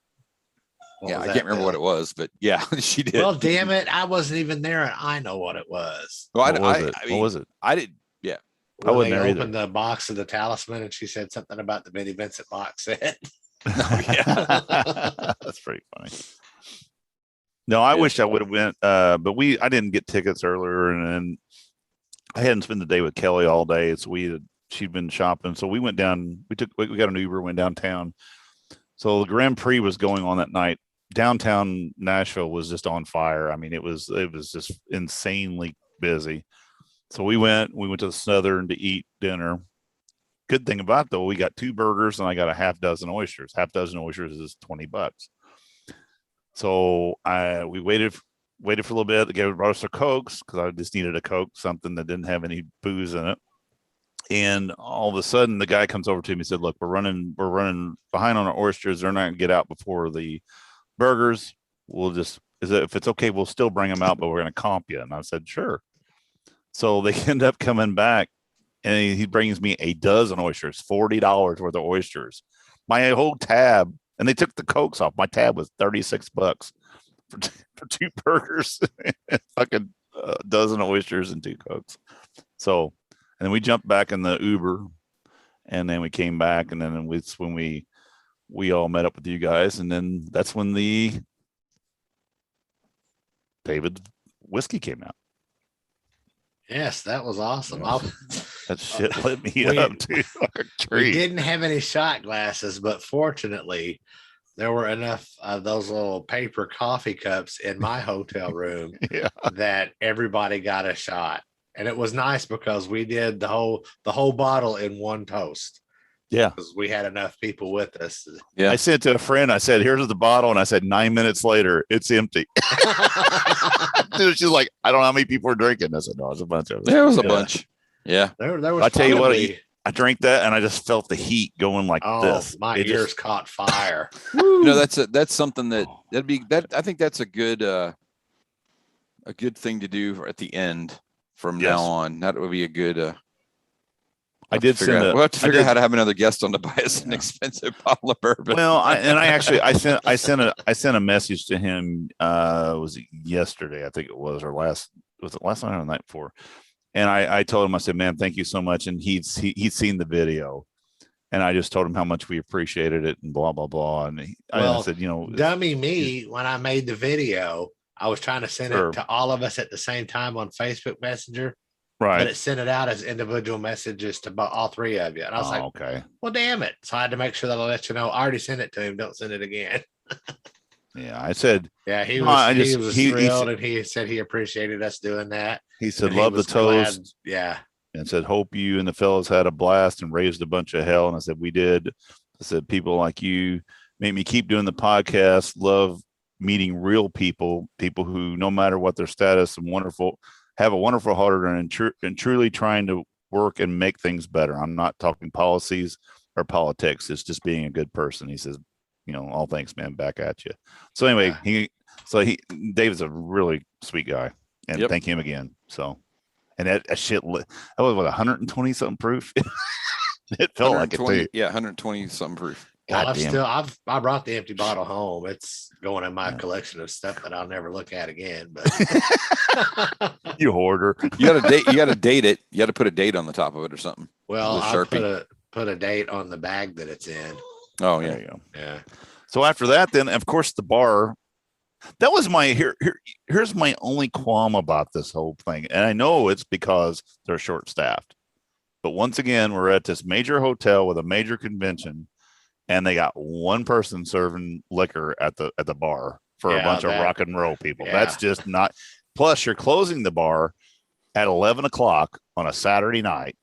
I can't remember what it was, but yeah, she did. Well, damn it, I wasn't even there, and I know what it was. Well, what was it? I did. Yeah, I wouldn't they there opened the box of the talisman, and she said something about the Vinnie Vincent box set. That's pretty funny. No, I wish I would have went, but I didn't get tickets earlier, and I hadn't spent the day with Kelly all day, so she'd been shopping, so we went down. We got an Uber, went downtown. So the Grand Prix was going on that night. Downtown Nashville was just on fire. I mean, it was just insanely busy. So we went to the Southern to eat dinner. Good thing about it, though, we got 2 burgers and I got a half dozen oysters. Half dozen oysters is $20. So we waited for a little bit. The guy brought us our Cokes because I just needed a Coke, something that didn't have any booze in it. And all of a sudden, the guy comes over to me and said, "Look, we're running behind on our oysters. They're not going to get out before the burgers. If it's okay, we'll still bring them out, but we're going to comp you." And I said, "Sure." So they end up coming back, and he brings me a dozen oysters, $40 worth of oysters. My whole tab, and they took the Cokes off. My tab was $36 for 2 burgers, fucking dozen oysters and 2 Cokes. So. And then we jumped back in the Uber, and then we came back, and then it's when we all met up with you guys, and then that's when the David whiskey came out. Yes, that was awesome. That shit lit me up too, like a tree. We didn't have any shot glasses, but fortunately, there were enough of those little paper coffee cups in my hotel room that everybody got a shot. And it was nice because we did the whole bottle in one toast. Yeah. Because we had enough people with us. Yeah. I said to a friend, I said, "Here's the bottle." And I said, 9 minutes later, it's empty. She's like, "I don't know how many people are drinking." I said, "No, it's a bunch of them." There was a bunch. Yeah. There was. I tell you what, I drank that and I just felt the heat going like this. My ears caught fire. That's something I think that's a good thing to do at the end. From now on, that would be a good. We'll have to figure out how to have another guest on to buy us an expensive bottle of bourbon. Well, I sent a message to him. Was it yesterday? I think it was, or last night or the night before? And I told him, I said, "Man, thank you so much." And he'd seen the video, and I just told him how much we appreciated it and blah blah blah. And I said, dummy me, when I made the video, I was trying to send it to all of us at the same time on Facebook Messenger. Right. But it sent it out as individual messages to all 3 of you. And I was okay. Well, damn it. So I had to make sure that I let you know. I already sent it to him. Don't send it again. Yeah. I said, he was thrilled, and he said he appreciated us doing that. He said, "Love the toast." Glad, yeah. And said, "Hope you and the fellas had a blast and raised a bunch of hell." And I said, "We did." I said, "People like you make me keep doing the podcast. Love meeting real people who, no matter what their status, and have a wonderful heart and truly trying to work and make things better. I'm not talking policies or politics. It's just being a good person. He says, all thanks, man, back at you. So anyway, David's a really sweet guy, and thank him again. So, and that shit, that was what, 120 something proof. It felt like it too. Yeah, 120 something proof. Well, I brought the empty bottle home. It's going in my collection of stuff that I'll never look at again. But you hoarder. You got to date it. You got to put a date on the top of it or something. Well, I put a date on the bag that it's in. Oh yeah, there you go. Yeah. So after that, then of course the bar. That was here's my only qualm about this whole thing, and I know it's because they're short staffed. But once again, we're at this major hotel with a major convention, and they got one person serving liquor at the bar for a bunch of rock and roll people. Yeah. That's just not. Plus, you're closing the bar at 11 o'clock on a Saturday night.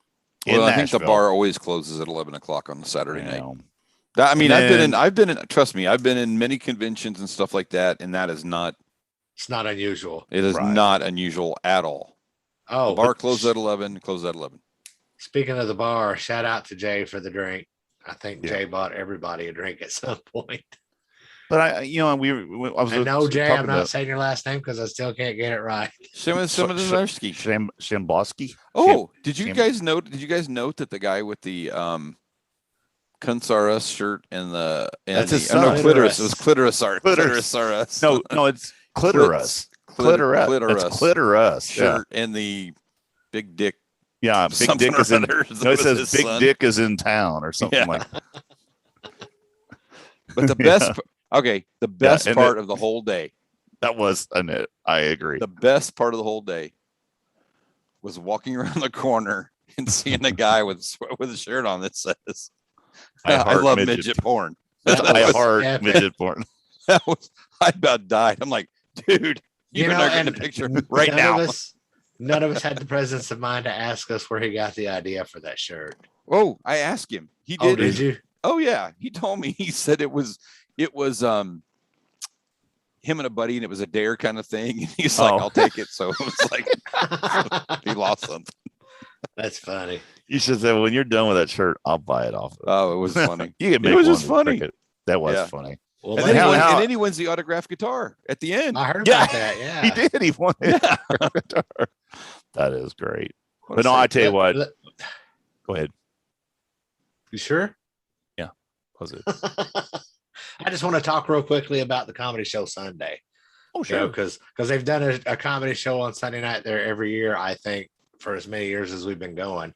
Well, I think the bar always closes at 11 o'clock on a Saturday night. I mean, I've been in. Trust me, I've been in many conventions and stuff like that, and that is not. It's not unusual. It is not unusual at all. Oh, the bar closes at 11. Closes at 11. Speaking of the bar, shout out to Jay for the drink. I think Jay bought everybody a drink at some point. But I know, Jay, I'm not saying your last name because I still can't get it right. Shambosky. Oh, did you guys note that the guy with the Cunts R Us shirt and that's his son. Clitoris. It was Clitoris R Us. No, it's Clitoris. Clitoris. It's Clitoris shirt and the big dick. Yeah, big dick is in. No, it says big dick is in town or something like that. But the best, the best part of the whole day. That was I agree. The best part of the whole day was walking around the corner and seeing a guy with a shirt on that says, "I love midget porn." I heart midget porn. I about died. I'm like, dude, you're not getting a picture right now. None of us had the presence of mind to ask us where he got the idea for that shirt. Oh, I asked him. He did. Oh, did you? Oh yeah. He told me. He said it was him and a buddy, and it was a dare kind of thing. And he's like, I'll take it. So it was like he lost something. That's funny. You should say, when you're done with that shirt, I'll buy it off. Oh, it was funny. You can make it was just funny. That was funny. Well, and then he wins the autographed guitar at the end. I heard about that. Yeah, he did. He won it. Yeah. That is great. But no, I tell you what. Go ahead. You sure? Yeah. Positive. I just want to talk real quickly about the comedy show Sunday. Oh, sure. Because they've done a comedy show on Sunday night there every year, I think, for as many years as we've been going.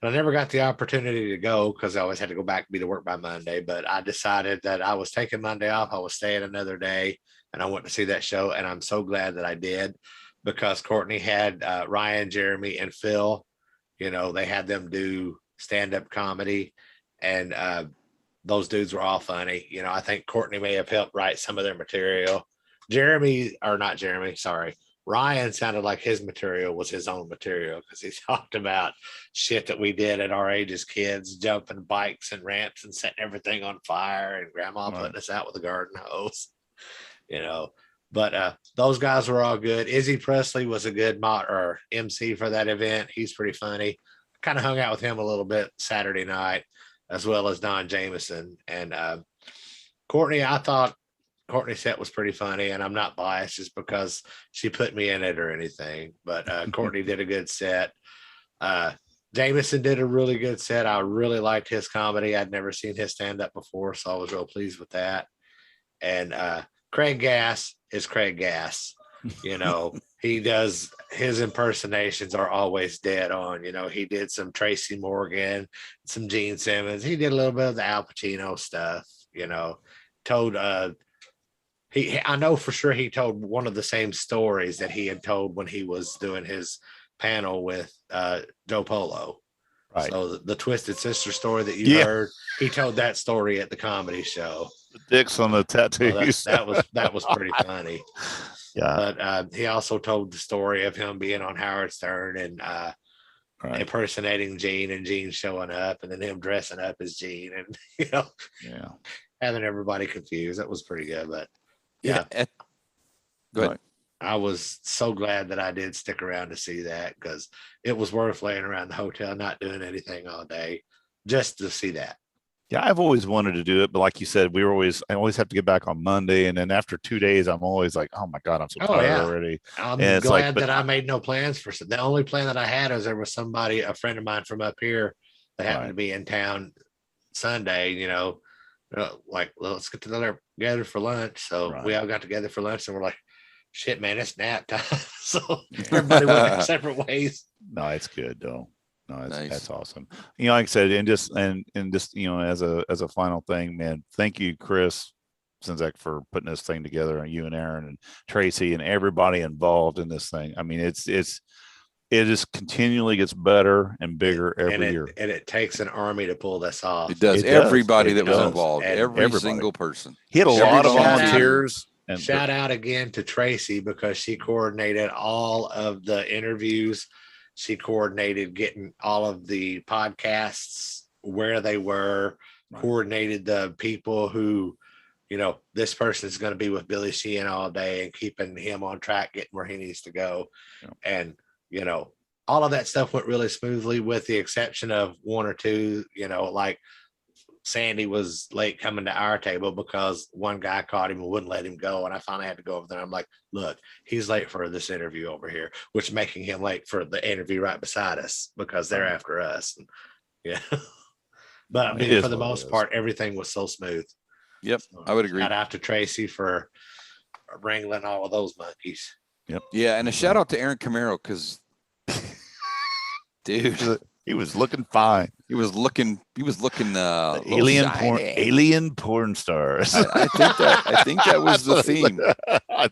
And I never got the opportunity to go because I always had to go back and be to work by Monday. But I decided that I was taking Monday off. I was staying another day, and I went to see that show. And I'm so glad that I did, because Courtney had Ryan, Jeremy, and Phil. They had them do stand-up comedy, and those dudes were all funny. I think Courtney may have helped write some of their material. Ryan sounded like his material was his own material, because he talked about shit that we did at our age as kids, jumping bikes and ramps and setting everything on fire, and grandma putting us out with a garden hose, But those guys were all good. Izzy Presley was a good MC for that event. He's pretty funny. Kind of hung out with him a little bit Saturday night, as well as Don Jameson. And Courtney, I thought Courtney's set was pretty funny, and I'm not biased just because she put me in it or anything. But Courtney did a good set. Jameson did a really good set. I really liked his comedy. I'd never seen his stand up before, so I was real pleased with that. And Craig Gass is Craig Gass. He does, his impersonations are always dead on. He did some Tracy Morgan, some Gene Simmons. He did a little bit of the Al Pacino stuff. I know for sure he told one of the same stories that he had told when he was doing his panel with Joe Polo. Right. So the Twisted Sister story that you heard, he told that story at the comedy show. The dicks on the tattoos. That was pretty funny. Yeah. But he also told the story of him being on Howard Stern and impersonating Gene, and Gene showing up, and then him dressing up as Gene, and having everybody confused. That was pretty good. But Yeah. Go ahead. I was so glad that I did stick around to see that, because it was worth laying around the hotel, not doing anything all day, just to see that. Yeah, I've always wanted to do it, but like you said, I always have to get back on Monday, and then after 2 days, I'm always like, oh my God, I'm so tired already. I'm And it's glad like, but that I made no plans for the only plan that I had was there was a friend of mine from up here that happened to be in town Sunday, like, well, let's get together for lunch. So we all got together for lunch, and we're like, shit, man, it's nap time. So everybody went their separate ways. No, it's good though. No, Nice. That's awesome. Like I said, and just as a final thing, man, thank you, Chris Sinzek, for putting this thing together, and you and Aaron and Tracy and everybody involved in this thing. I mean, it just continually gets better and bigger every year. And it takes an army to pull this off. It does. Everybody that was involved, And every single person. He had a lot of volunteers. And shout out again to Tracy, because she coordinated all of the interviews. She coordinated getting all of the podcasts where they were, coordinated the people who, this person is going to be with Billy Sheehan all day and keeping him on track, getting where he needs to go. Yeah. And, all of that stuff went really smoothly, with the exception of one or two, like Sandy was late coming to our table because one guy caught him and wouldn't let him go. And I finally had to go over there. I'm like, look, he's late for this interview over here, which is making him late for the interview right beside us because they're after us. And, yeah. But I mean, for the most part, everything was so smooth. Yep. So, I would agree. Shout out to Tracy for wrangling all of those monkeys. Yep. Yeah. And a shout out to Aaron Camaro, because dude, he was looking fine. He was looking alien porn stars. I think that was the theme.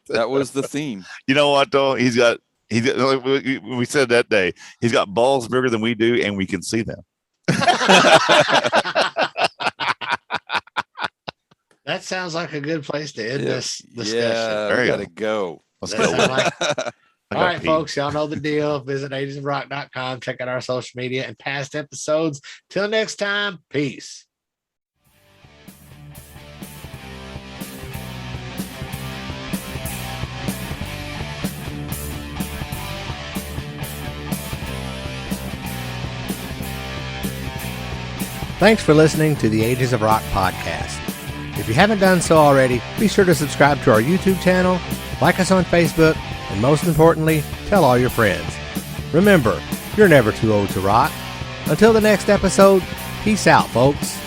That was the theme. You know what though? He's got we said that day, he's got balls bigger than we do, and we can see them. That sounds like a good place to end this discussion. Yeah, we gotta go. Let's go. All right, folks, y'all know the deal. Visit agesofrock.com. Check out our social media and past episodes. Till next time, peace. Thanks for listening to the Ages of Rock podcast. If you haven't done so already, be sure to subscribe to our YouTube channel, like us on Facebook, and most importantly, tell all your friends. Remember, you're never too old to rock. Until the next episode, peace out, folks.